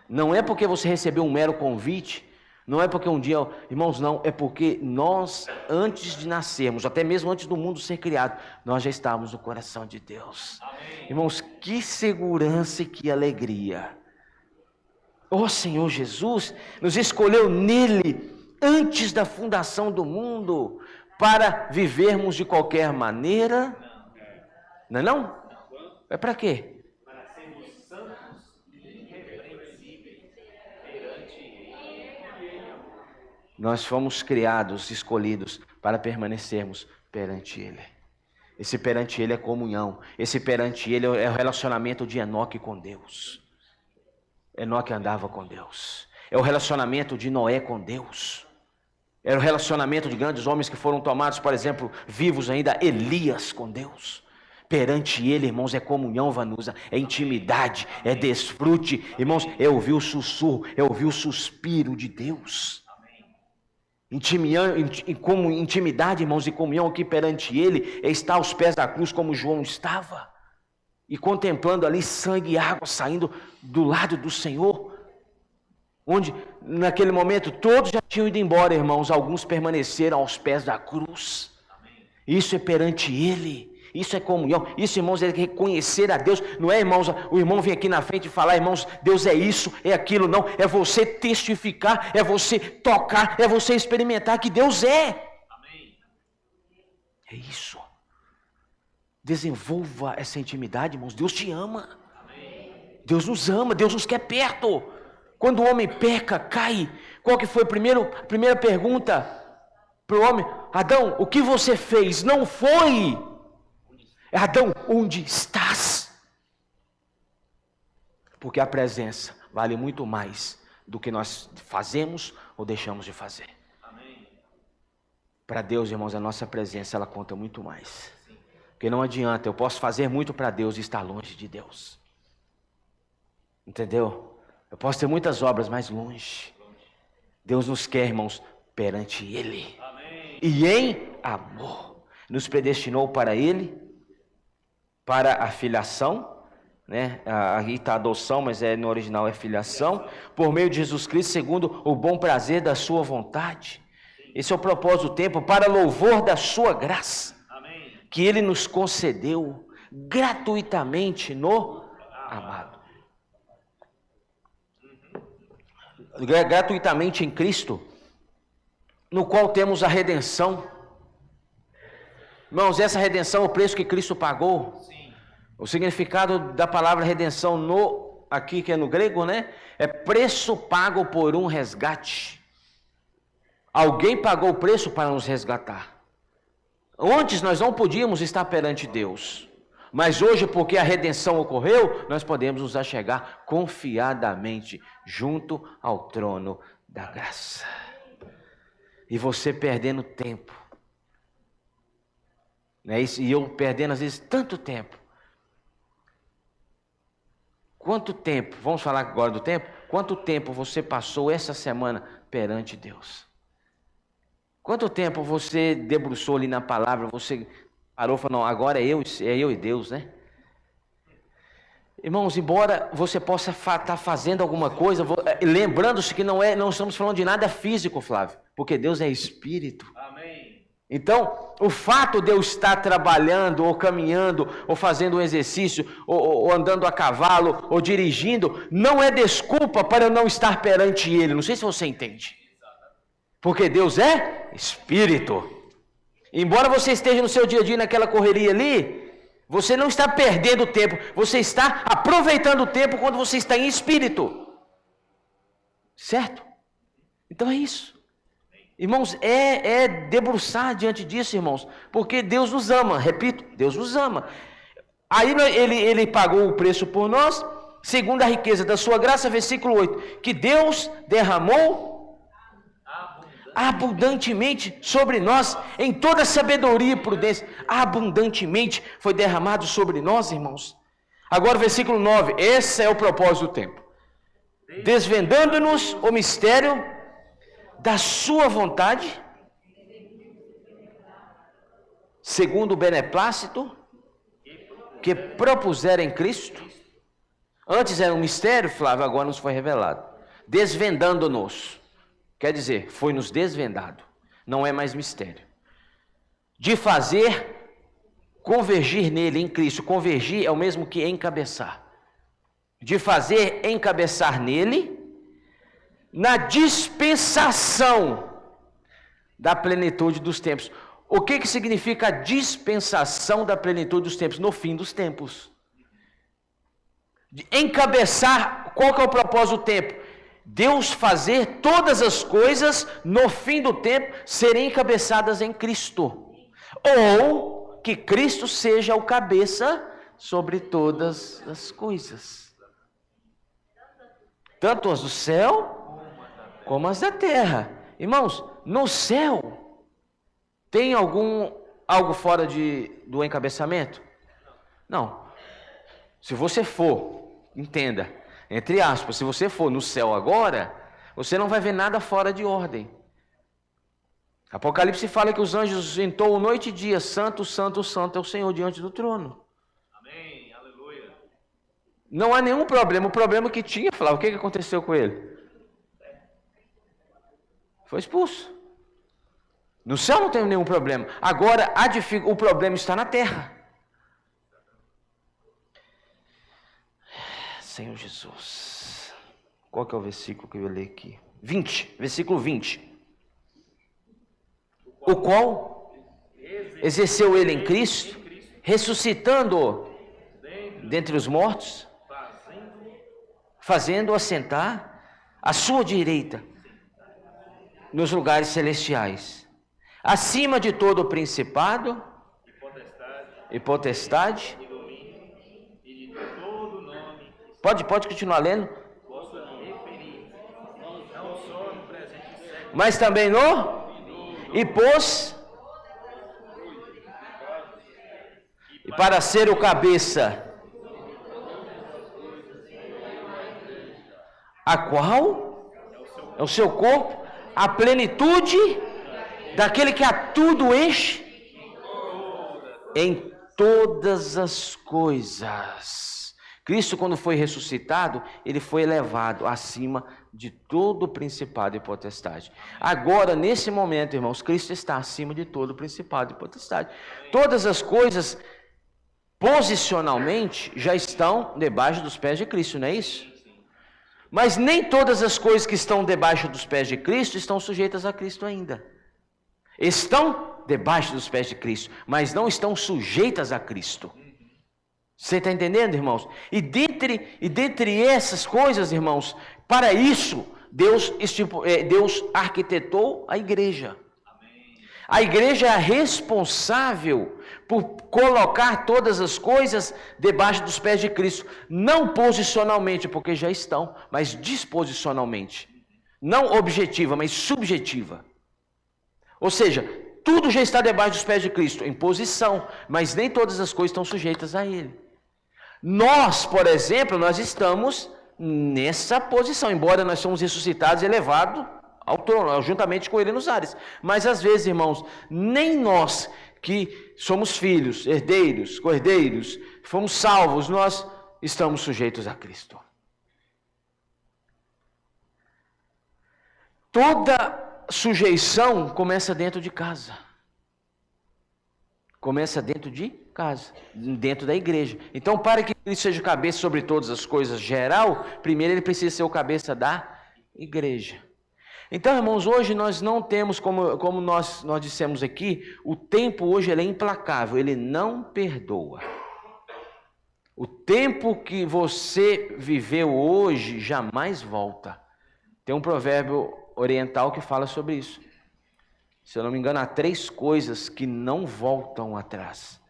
Não é porque você recebeu um mero convite. Não é porque um dia, irmãos, não. É porque nós, antes de nascermos, até mesmo antes do mundo ser criado, nós já estávamos no coração de Deus. Amém. Irmãos, que segurança e que alegria. Oh Senhor Jesus, nos escolheu nele, antes da fundação do mundo, para vivermos de qualquer maneira. Não é não? É para quê? Para sermos santos e irrepreensíveis perante Ele. Nós fomos criados, escolhidos para permanecermos perante Ele. Esse perante Ele é comunhão. Esse perante Ele é o relacionamento de Enoque com Deus. Enoque andava com Deus. É o relacionamento de Noé com Deus. Era o relacionamento de grandes homens que foram tomados, por exemplo, vivos ainda, Elias com Deus. Perante Ele, irmãos, é comunhão, Vanusa, é intimidade, é desfrute. Irmãos, é ouvir o sussurro, é ouvir o suspiro de Deus. como intimidade, irmãos, e comunhão aqui perante Ele, é estar aos pés da cruz como João estava, e contemplando ali sangue e água saindo do lado do Senhor, onde naquele momento todos já tinham ido embora, irmãos, alguns permaneceram aos pés da cruz. Isso é perante Ele. Isso é comunhão, isso, irmãos, é reconhecer a Deus. Não é, irmãos, o irmão vem aqui na frente e falar, irmãos, Deus é isso, é aquilo. Não, é você testificar, é você tocar, é você experimentar que Deus é. Amém. É isso. Desenvolva essa intimidade, irmãos. Deus te ama. Amém. Deus nos ama, Deus nos quer perto. Quando o homem peca, cai, qual que foi a primeira pergunta para o homem? Adão, o que você fez? Não foi... Adão, onde estás? Porque a presença vale muito mais do que nós fazemos ou deixamos de fazer. Para Deus, irmãos, a nossa presença, ela conta muito mais. Porque não adianta, eu posso fazer muito para Deus e estar longe de Deus. Entendeu? Eu posso ter muitas obras, mas longe. Deus nos quer, irmãos, perante Ele. Amém. E em amor. Nos predestinou para Ele, para a filiação, né? Aqui está adoção, mas no original é filiação, por meio de Jesus Cristo, segundo o bom prazer da sua vontade. Esse é o propósito do tempo, para louvor da sua graça, Amém. que Ele nos concedeu gratuitamente no amado. Gratuitamente em Cristo, no qual temos a redenção. Irmãos, essa redenção é o preço que Cristo pagou. Sim. O significado da palavra redenção aqui que é no grego, né? É preço pago por um resgate. Alguém pagou o preço para nos resgatar. Antes nós não podíamos estar perante Deus. Mas hoje, porque a redenção ocorreu, nós podemos nos achegar confiadamente junto ao trono da graça. E você perdendo tempo. Não é isso? E eu perdendo às vezes tanto tempo. Quanto tempo, vamos falar agora do tempo? Quanto tempo você passou essa semana perante Deus? Quanto tempo você debruçou ali na palavra, você parou e falou, não, agora é eu e Deus, né? Irmãos, embora você possa estar fazendo alguma coisa, lembrando-se que não estamos falando de nada físico, Flávio, porque Deus é Espírito. Amém. Então, o fato de eu estar trabalhando, ou caminhando, ou fazendo um exercício, ou andando a cavalo, ou dirigindo, não é desculpa para eu não estar perante Ele. Não sei se você entende. Porque Deus é Espírito. Embora você esteja no seu dia a dia naquela correria ali, você não está perdendo tempo, você está aproveitando o tempo quando você está em Espírito. Certo? Então é isso. Irmãos, é debruçar diante disso, irmãos, porque Deus nos ama, repito, Deus nos ama. Aí ele pagou o preço por nós, segundo a riqueza da sua graça, versículo 8, que Deus derramou abundantemente sobre nós, em toda sabedoria e prudência, abundantemente foi derramado sobre nós, irmãos. Agora versículo 9, esse é o propósito do tempo, desvendando-nos o mistério da sua vontade, segundo o beneplácito que propuseram em Cristo. Antes era um mistério, Flávio, agora nos foi revelado. Desvendando-nos, quer dizer, foi nos desvendado, não é mais mistério. De fazer convergir nele, em Cristo. Convergir é o mesmo que encabeçar. De fazer encabeçar nele, na dispensação da plenitude dos tempos. O que significa a dispensação da plenitude dos tempos? No fim dos tempos. De encabeçar, qual que é o propósito do tempo? Deus fazer todas as coisas no fim do tempo serem encabeçadas em Cristo. Ou que Cristo seja o cabeça sobre todas as coisas. Tanto as do céu como as da terra. Irmãos, no céu tem algo fora do encabeçamento? Não. Se você for, entenda, entre aspas, se você for no céu agora, você não vai ver nada fora de ordem. Apocalipse fala que os anjos entoam noite e dia, santo, santo, santo é o Senhor diante do trono. Amém. Aleluia. Não há nenhum problema. O problema que tinha, falava, o que aconteceu com ele? Foi expulso. No céu não tem nenhum problema. Agora, o problema está na terra. Senhor Jesus. Qual que é o versículo que eu ia ler aqui? 20, versículo 20. O qual exerceu ele em Cristo, ressuscitando-o dentre os mortos, fazendo-o assentar à sua direita, nos lugares celestiais, acima de todo o principado e potestade. Pode continuar lendo. Mas também e pôs e para ser o cabeça, a qual é o seu corpo, a plenitude daquele que a tudo enche em todas as coisas. Cristo, quando foi ressuscitado, ele foi elevado acima de todo o principado e potestade. Agora, nesse momento, irmãos, Cristo está acima de todo o principado e potestade. Todas as coisas, posicionalmente, já estão debaixo dos pés de Cristo, não é isso? Mas nem todas as coisas que estão debaixo dos pés de Cristo estão sujeitas a Cristo ainda. Estão debaixo dos pés de Cristo, mas não estão sujeitas a Cristo. Você está entendendo, irmãos? E dentre essas coisas, irmãos, para isso, Deus arquitetou a igreja. A igreja é a responsável por colocar todas as coisas debaixo dos pés de Cristo. Não posicionalmente, porque já estão, mas disposicionalmente. Não objetiva, mas subjetiva. Ou seja, tudo já está debaixo dos pés de Cristo, em posição, mas nem todas as coisas estão sujeitas a Ele. Nós, por exemplo, nós estamos nessa posição, embora nós somos ressuscitados e elevados ao trono, juntamente com Ele nos ares. Mas às vezes, irmãos, nem nós que somos filhos, herdeiros, cordeiros, fomos salvos, nós estamos sujeitos a Cristo. Toda sujeição começa dentro de casa. Começa dentro de casa, dentro da igreja. Então, para que Cristo seja cabeça sobre todas as coisas geral, primeiro ele precisa ser o cabeça da igreja. Então, irmãos, hoje nós não temos, como nós dissemos aqui, o tempo hoje ele é implacável, ele não perdoa. O tempo que você viveu hoje jamais volta. Tem um provérbio oriental que fala sobre isso. Se eu não me engano, há 3 coisas que não voltam atrás: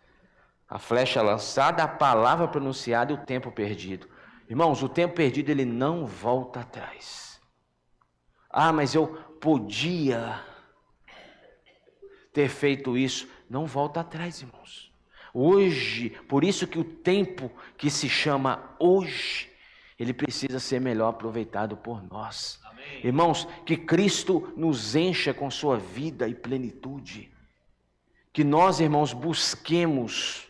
a flecha lançada, a palavra pronunciada e o tempo perdido. Irmãos, o tempo perdido ele não volta atrás. Ah, mas eu podia ter feito isso. Não volta atrás, irmãos. Hoje, por isso que o tempo que se chama hoje, ele precisa ser melhor aproveitado por nós. Amém. Irmãos, que Cristo nos encha com sua vida e plenitude. Que nós, irmãos, busquemos,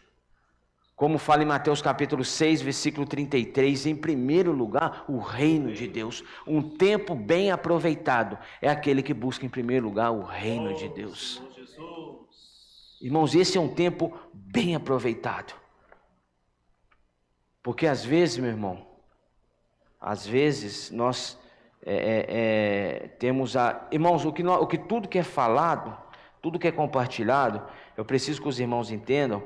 como fala em Mateus capítulo 6, versículo 33, em primeiro lugar, o reino de Deus. Um tempo bem aproveitado é aquele que busca em primeiro lugar o reino de Deus. Irmãos, esse é um tempo bem aproveitado. Porque às vezes, meu irmão, às vezes nós temos irmãos, o que tudo que é falado, tudo que é compartilhado, eu preciso que os irmãos entendam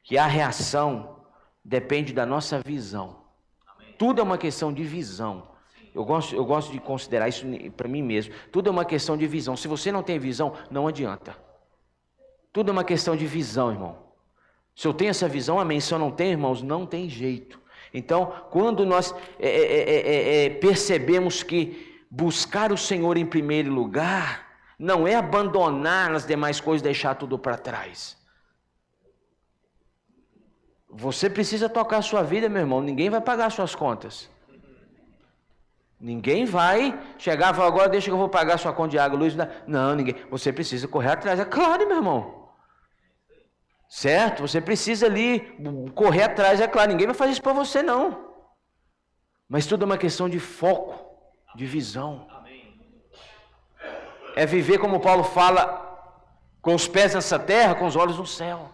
que a reação depende da nossa visão. Amém. Tudo é uma questão de visão. Eu gosto de considerar isso para mim mesmo. Tudo é uma questão de visão. Se você não tem visão, não adianta. Tudo é uma questão de visão, irmão. Se eu tenho essa visão, amém. Se eu não tenho, irmãos, não tem jeito. Então, quando nós percebemos que buscar o Senhor em primeiro lugar não é abandonar as demais coisas, deixar tudo para trás. Você precisa tocar a sua vida, meu irmão. Ninguém vai pagar suas contas. Ninguém vai chegar e falar, agora deixa que eu vou pagar sua conta de água, luz. Não, ninguém. Você precisa correr atrás. É claro, meu irmão. Certo? Você precisa ali correr atrás, é claro. Ninguém vai fazer isso para você, não. Mas tudo é uma questão de foco, de visão. É viver como Paulo fala, com os pés nessa terra, com os olhos no céu.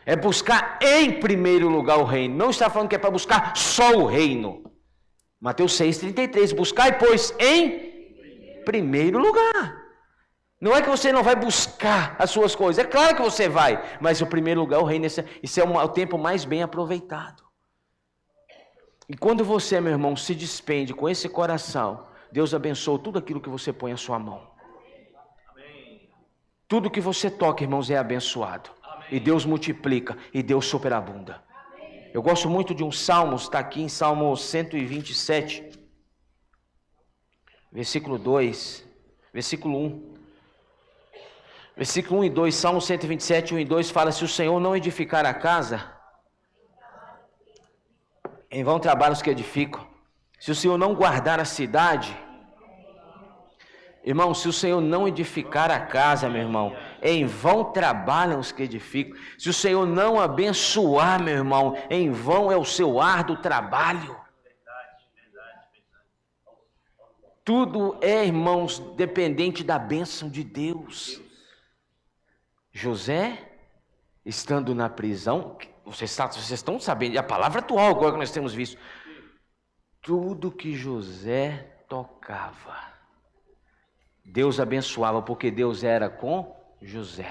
É buscar em primeiro lugar o reino. Não está falando que é para buscar só o reino. Mateus 6,33. Buscai, pois, em primeiro lugar. Não é que você não vai buscar as suas coisas. É claro que você vai. Mas o primeiro lugar, o reino, isso é o tempo mais bem aproveitado. E quando você, meu irmão, se despende com esse coração, Deus abençoa tudo aquilo que você põe a sua mão. Tudo que você toca, irmãos, é abençoado. E Deus multiplica, e Deus superabunda. Eu gosto muito de um salmo, está aqui em Salmo 127, versículo 2, versículo 1. Versículo 1 e 2, Salmo 127, 1 e 2 fala, se o Senhor não edificar a casa, em vão trabalham os que edificam. Se o Senhor não guardar a cidade, irmão, se o Senhor não edificar a casa, meu irmão, em vão trabalham os que edificam. Se o Senhor não abençoar, meu irmão, em vão é o seu árduo trabalho. Tudo é, irmãos, dependente da bênção de Deus. José, estando na prisão, vocês estão sabendo, a palavra atual agora que nós temos visto, tudo que José tocava, Deus abençoava, porque Deus era com José.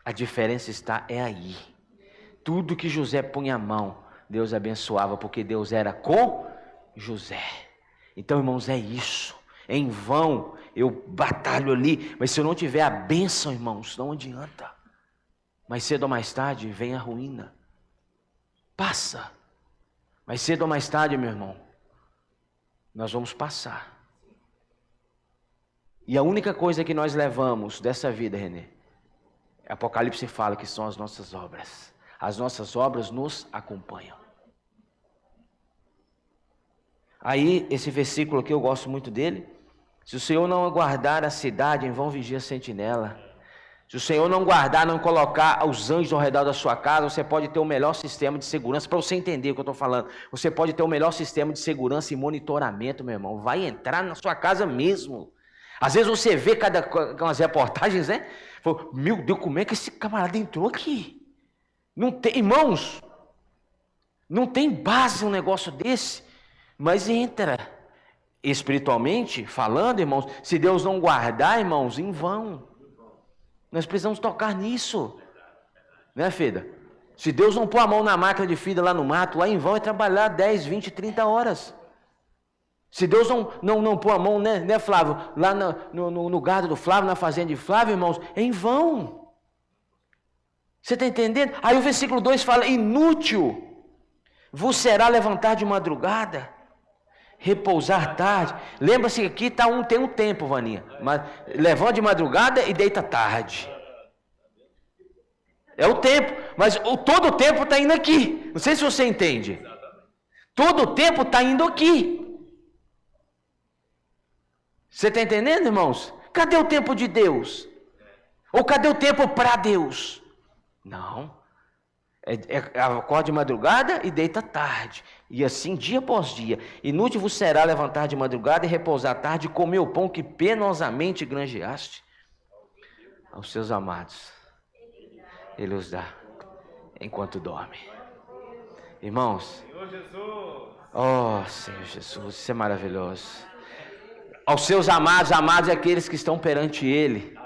A diferença é aí. Tudo que José punha a mão, Deus abençoava, porque Deus era com José. Então, irmãos, é isso. Em vão eu batalho ali, mas se eu não tiver a bênção, irmãos, não adianta. Mais cedo ou mais tarde vem a ruína. Passa. Mais cedo ou mais tarde, meu irmão, nós vamos passar. E a única coisa que nós levamos dessa vida, Renê, Apocalipse fala que são as nossas obras. As nossas obras nos acompanham. Aí, esse versículo aqui eu gosto muito dele. Se o Senhor não guardar a cidade, em vão vigia a sentinela. Se o Senhor não guardar, não colocar os anjos ao redor da sua casa, você pode ter o melhor sistema de segurança. Para você entender o que eu estou falando, você pode ter o melhor sistema de segurança e monitoramento, meu irmão. Vai entrar na sua casa mesmo. Às vezes você vê aquelas reportagens, né? Meu Deus, como é que esse camarada entrou aqui? Não tem, irmãos, não tem base um negócio desse, mas entra. Espiritualmente falando, irmãos, se Deus não guardar, irmãos, em vão. Nós precisamos tocar nisso. Né, Feda? Se Deus não pôr a mão na máquina de fida lá no mato, lá em vão é trabalhar 10, 20, 30 horas. Se Deus não pôr a mão, né, Flávio? Lá no gado do Flávio, na fazenda de Flávio, irmãos, é em vão. Você está entendendo? Aí o versículo 2 fala, inútil vos será levantar de madrugada, repousar tarde. Lembra-se que aqui tem um tempo, Vaninha. Mas levanta de madrugada e deita tarde. É o tempo. Mas todo o tempo está indo aqui. Não sei se você entende. Todo o tempo está indo aqui. Você está entendendo, irmãos? Cadê o tempo de Deus? Ou cadê o tempo para Deus? Não. Acorda de madrugada e deita tarde. E assim dia após dia. Inútil vos será levantar de madrugada e repousar tarde e comer o pão que penosamente granjeaste. Aos seus amados, Ele os dá enquanto dorme. Irmãos, oh Senhor Jesus, isso é maravilhoso. Aos seus amados, amados é aqueles que estão perante Ele.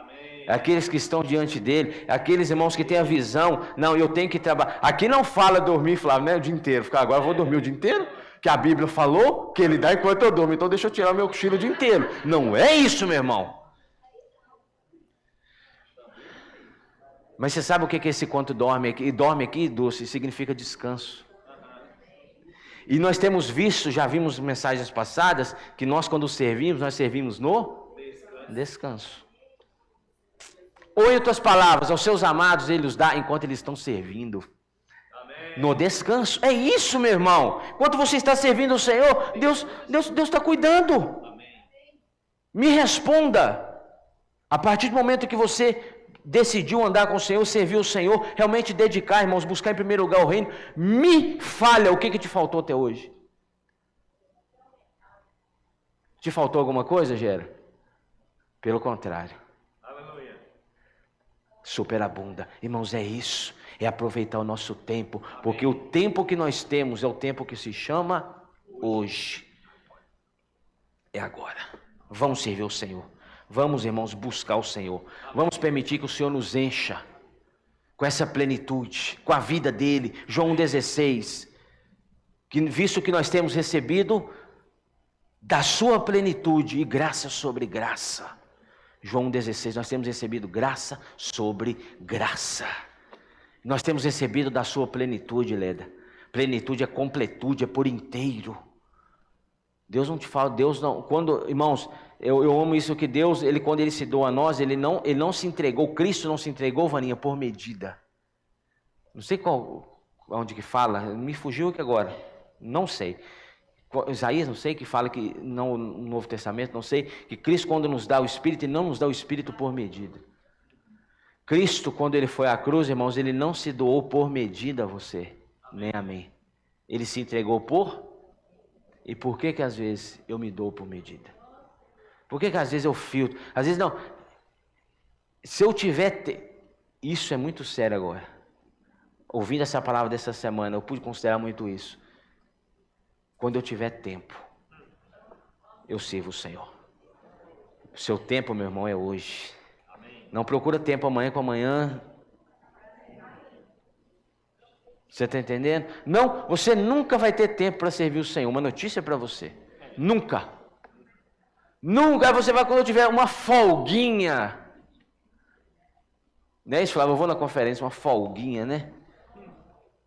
Aqueles que estão diante dele, aqueles irmãos que têm a visão, não, eu tenho que trabalhar. Aqui não fala dormir, Flávio, né, o dia inteiro. Agora eu vou dormir o dia inteiro, que a Bíblia falou que Ele dá enquanto eu durmo, então deixa eu tirar o meu cochilo o dia inteiro. Não é isso, meu irmão. Mas você sabe o que é esse quanto dorme aqui? E dorme aqui, doce, significa descanso. E nós temos visto, já vimos mensagens passadas, que nós quando servimos, nós servimos no descanso. Ou em outras palavras, aos seus amados Ele os dá enquanto eles estão servindo. Amém. no descanso. É isso, meu irmão. Enquanto você está servindo o Senhor, Deus está cuidando. Me responda. A partir do momento que você decidiu andar com o Senhor, servir o Senhor, realmente dedicar, irmãos, buscar em primeiro lugar o reino, me falha o que te faltou até hoje. Te faltou alguma coisa, Gera? Pelo contrário. Aleluia. Superabunda. Irmãos, é isso. É aproveitar o nosso tempo. Porque o tempo que nós temos é o tempo que se chama hoje. É agora. Vamos servir o Senhor. Vamos, irmãos, buscar o Senhor. Vamos permitir que o Senhor nos encha com essa plenitude, com a vida dele. João 16. Visto que nós temos recebido da sua plenitude e graça sobre graça. João 16, nós temos recebido graça sobre graça. Nós temos recebido da sua plenitude, Leda. Plenitude é completude, é por inteiro. Deus não te fala, Deus não, quando, irmãos, eu amo isso que Deus, quando Ele se doa a nós, Ele não se entregou, Cristo não se entregou, Vaninha, por medida. Não sei onde que fala, me fugiu aqui agora, não sei. Isaías, não sei, que fala que, no Novo Testamento, não sei, que Cristo quando nos dá o Espírito, Ele não nos dá o Espírito por medida. Cristo, quando Ele foi à cruz, irmãos, Ele não se doou por medida a você, nem a mim. Ele se entregou por... E por que às vezes eu me dou por medida? Por que às vezes eu filtro? Às vezes não. Se eu tiver... Isso é muito sério agora. Ouvindo essa palavra dessa semana, eu pude considerar muito isso. Quando eu tiver tempo, eu sirvo o Senhor. O seu tempo, meu irmão, é hoje. Não procura tempo amanhã com amanhã. Você está entendendo? Não, você nunca vai ter tempo para servir o Senhor. Uma notícia para você. Nunca. Nunca. Aí você vai quando eu tiver uma folguinha. Né? Isso falava, eu vou na conferência, uma folguinha, né?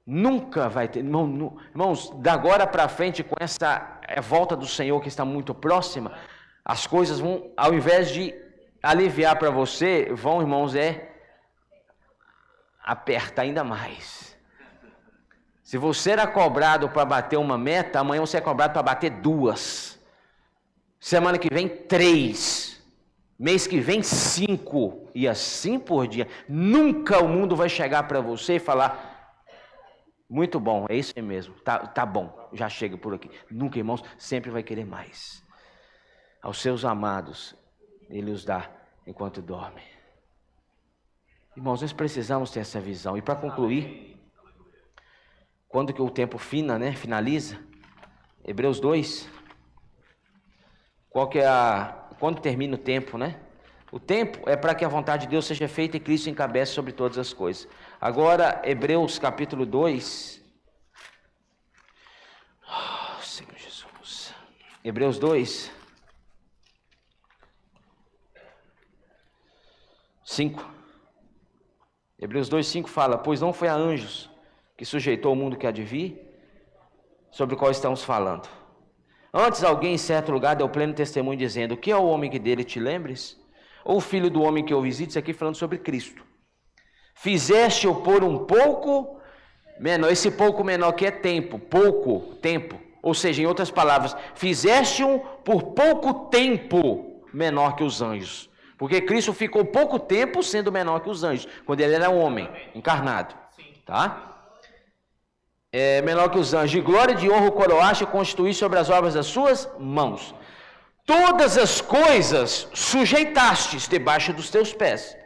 Nunca vai ter. Irmãos, da agora para frente, com essa volta do Senhor que está muito próxima, as coisas vão, ao invés de aliviar para você, vão, irmãos, apertar ainda mais. Se você era cobrado para bater uma meta, amanhã você é cobrado para bater 2. Semana que vem, 3. Mês que vem, 5. E assim por dia. Nunca o mundo vai chegar para você e falar, muito bom, é isso mesmo, tá bom, já chega por aqui. Nunca, irmãos, sempre vai querer mais. Aos seus amados, Ele os dá enquanto dorme. Irmãos, nós precisamos ter essa visão. E para concluir... Quando que o tempo finaliza? Hebreus 2. Quando termina o tempo, né? O tempo é para que a vontade de Deus seja feita e Cristo encabece sobre todas as coisas. Agora, Hebreus capítulo 2. Oh, Senhor Jesus. Hebreus 2. 5. Hebreus 2, 5 fala, pois não foi a anjos que sujeitou o mundo que há de vir, sobre o qual estamos falando. Antes alguém em certo lugar deu pleno testemunho dizendo, que é o homem que dele te lembres? Ou o filho do homem que eu visite? Isso aqui falando sobre Cristo. Fizeste-o por um pouco menor, esse pouco menor que é tempo, pouco tempo. Ou seja, em outras palavras, fizeste-o por pouco tempo menor que os anjos. Porque Cristo ficou pouco tempo sendo menor que os anjos, quando ele era homem, encarnado. Tá? Menor que os anjos, de glória e de honra o coroaste e constituíste sobre as obras das suas mãos. Todas as coisas sujeitastes debaixo dos teus pés.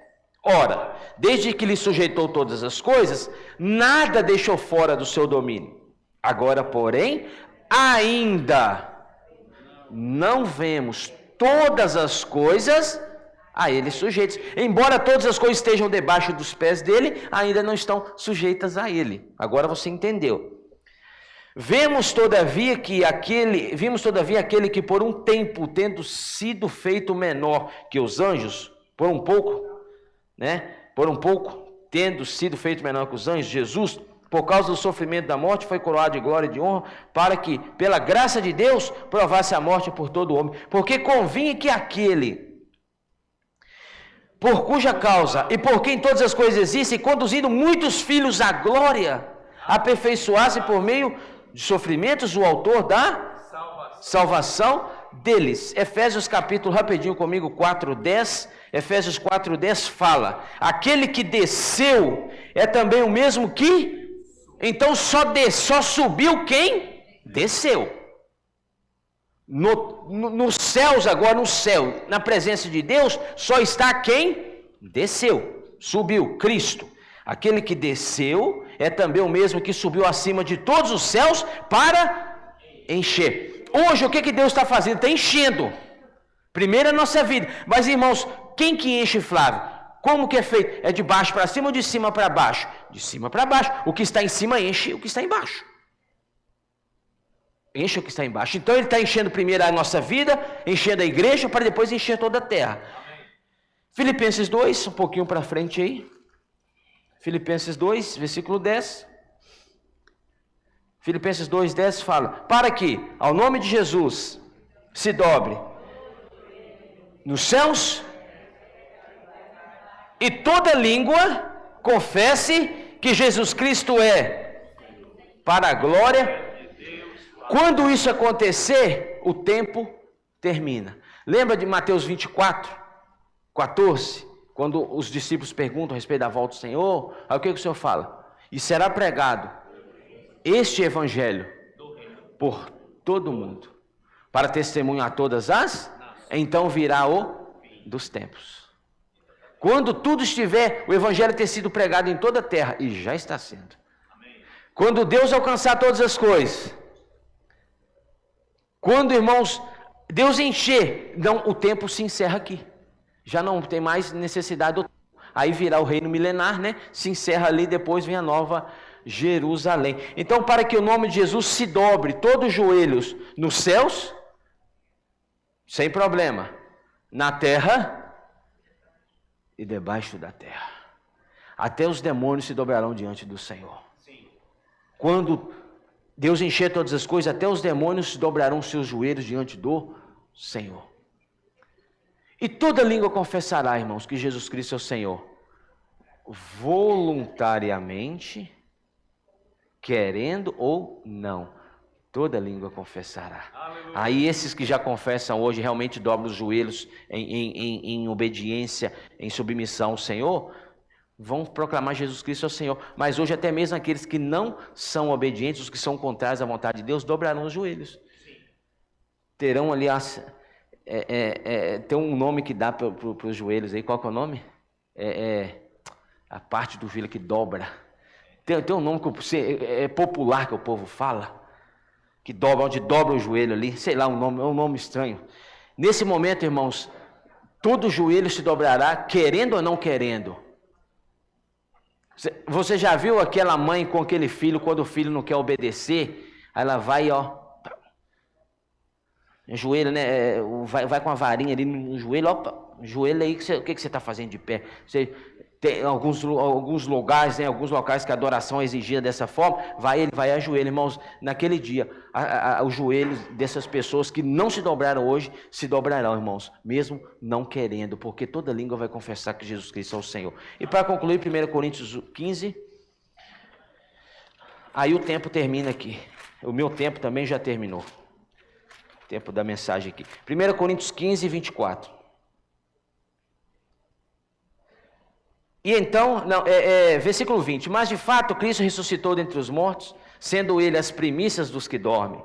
Ora, desde que lhe sujeitou todas as coisas, nada deixou fora do seu domínio. Agora, porém, ainda não vemos todas as coisas a ele sujeitas. Embora todas as coisas estejam debaixo dos pés dele, ainda não estão sujeitas a ele. Agora você entendeu. Vimos todavia aquele que por um tempo, tendo sido feito menor que os anjos, por um pouco, tendo sido feito menor que os anjos, Jesus, por causa do sofrimento da morte, foi coroado de glória e de honra, para que, pela graça de Deus, provasse a morte por todo homem. Porque convinha que aquele por cuja causa e por quem todas as coisas existem, conduzindo muitos filhos à glória, aperfeiçoar-se por meio de sofrimentos o autor da salvação deles. Efésios capítulo, rapidinho comigo, 4:10. Efésios 4:10 fala: aquele que desceu é também o mesmo que... Então só subiu quem? Desceu. Nos céus agora, no céu, na presença de Deus, só está quem? Desceu, subiu, Cristo. Aquele que desceu é também o mesmo que subiu acima de todos os céus para encher. Hoje o que Deus está fazendo? Está enchendo. Primeiro a nossa vida. Mas irmãos, quem que enche, Flávio? Como que é feito? É de baixo para cima ou de cima para baixo? De cima para baixo. O que está em cima enche o que está embaixo. Enche o que está embaixo. Então ele está enchendo primeiro a nossa vida, enchendo a igreja, para depois encher toda a terra. Amém. Filipenses 2, um pouquinho para frente aí. Filipenses 2, versículo 10. Filipenses 2:10 fala: para que ao nome de Jesus se dobre nos céus e toda língua confesse que Jesus Cristo é, para a glória. Quando isso acontecer, o tempo termina. Lembra de Mateus 24:14? Quando os discípulos perguntam a respeito da volta do Senhor, aí o que o Senhor fala? E será pregado este evangelho por todo o mundo, para testemunhar a todas as, então virá o dos tempos. Quando tudo estiver, o evangelho ter sido pregado em toda a terra, e já está sendo. Quando Deus alcançar todas as coisas, quando, irmãos, Deus encher, então o tempo se encerra aqui. Já não tem mais necessidade do tempo. Aí virá o reino milenar, né? Se encerra ali, depois vem a nova Jerusalém. Então, para que o nome de Jesus se dobre todos os joelhos nos céus, sem problema, na terra e debaixo da terra. Até os demônios se dobrarão diante do Senhor. Sim. Quando Deus encher todas as coisas, até os demônios dobrarão seus joelhos diante do Senhor. E toda língua confessará, irmãos, que Jesus Cristo é o Senhor. Voluntariamente, querendo ou não, toda língua confessará. Aleluia. Aí esses que já confessam hoje, realmente dobram os joelhos em obediência, em submissão ao Senhor, vão proclamar Jesus Cristo é o Senhor. Mas hoje até mesmo aqueles que não são obedientes, os que são contrários à vontade de Deus, dobrarão os joelhos. Sim. Terão ali tem um nome que dá para os joelhos aí. Qual que é o nome? A parte do joelho que dobra. Tem um nome que é popular que o povo fala, que dobra, onde dobra o joelho ali, sei lá, é um nome estranho. Nesse momento, irmãos, todo joelho se dobrará, querendo ou não querendo. Você já viu aquela mãe com aquele filho, quando o filho não quer obedecer, ela vai, joelho, né? Vai com a varinha ali no joelho, joelho aí, o que você está fazendo de pé? Tem alguns lugares, né, alguns locais que a adoração é exigida dessa forma, ele vai a joelho, irmãos. Naquele dia, os joelhos dessas pessoas que não se dobraram hoje, se dobrarão, irmãos, mesmo não querendo, porque toda língua vai confessar que Jesus Cristo é o Senhor. E para concluir, 1 Coríntios 15, aí o tempo termina aqui. O meu tempo também já terminou. O tempo da mensagem aqui. 1 Coríntios 15, 24. E então, versículo 20, mas de fato Cristo ressuscitou dentre os mortos, sendo ele as primícias dos que dormem.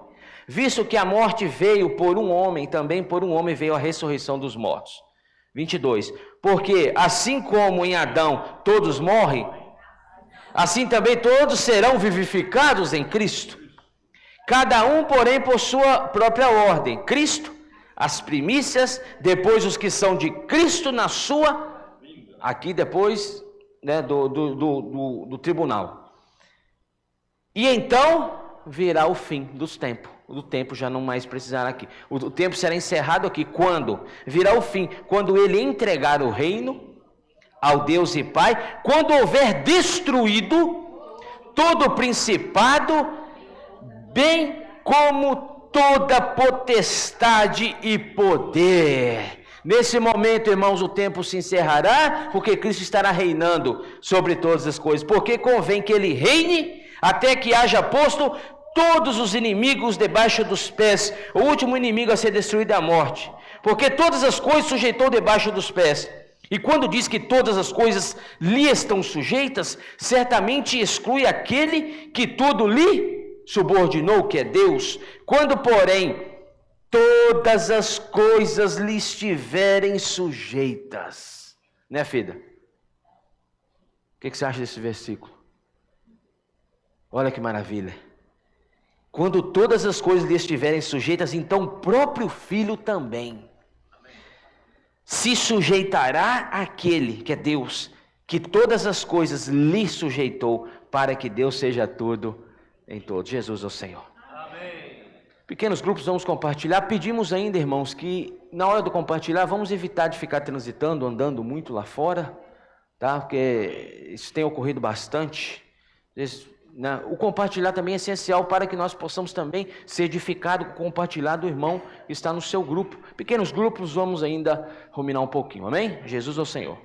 Visto que a morte veio por um homem, também por um homem veio a ressurreição dos mortos. 22, porque assim como em Adão todos morrem, assim também todos serão vivificados em Cristo. Cada um, porém, por sua própria ordem. Cristo, as primícias, depois os que são de Cristo na sua aqui depois, né, do tribunal. E então virá o fim dos tempos. O tempo já não mais precisará aqui. O tempo será encerrado aqui. Quando? Virá o fim. Quando ele entregar o reino ao Deus e Pai. Quando houver destruído todo principado, bem como toda potestade e poder. Nesse momento, irmãos, o tempo se encerrará, porque Cristo estará reinando sobre todas as coisas. Porque convém que ele reine até que haja posto todos os inimigos debaixo dos pés. O último inimigo a ser destruído é a morte, porque todas as coisas sujeitou debaixo dos pés. E quando diz que todas as coisas lhe estão sujeitas, certamente exclui aquele que tudo lhe subordinou, que é Deus. Quando, porém, todas as coisas lhe estiverem sujeitas, né, Fida? O que você acha desse versículo? Olha que maravilha. Quando todas as coisas lhe estiverem sujeitas, então o próprio Filho também se sujeitará àquele, que é Deus, que todas as coisas lhe sujeitou, para que Deus seja tudo em todos. Jesus é o Senhor. Amém. Pequenos grupos, vamos compartilhar. Pedimos ainda, irmãos, que na hora do compartilhar, vamos evitar de ficar transitando, andando muito lá fora, tá? Porque isso tem ocorrido bastante. O compartilhar também é essencial para que nós possamos também ser edificados com o compartilhar do irmão que está no seu grupo. Pequenos grupos, vamos ainda ruminar um pouquinho, amém? Jesus é o Senhor.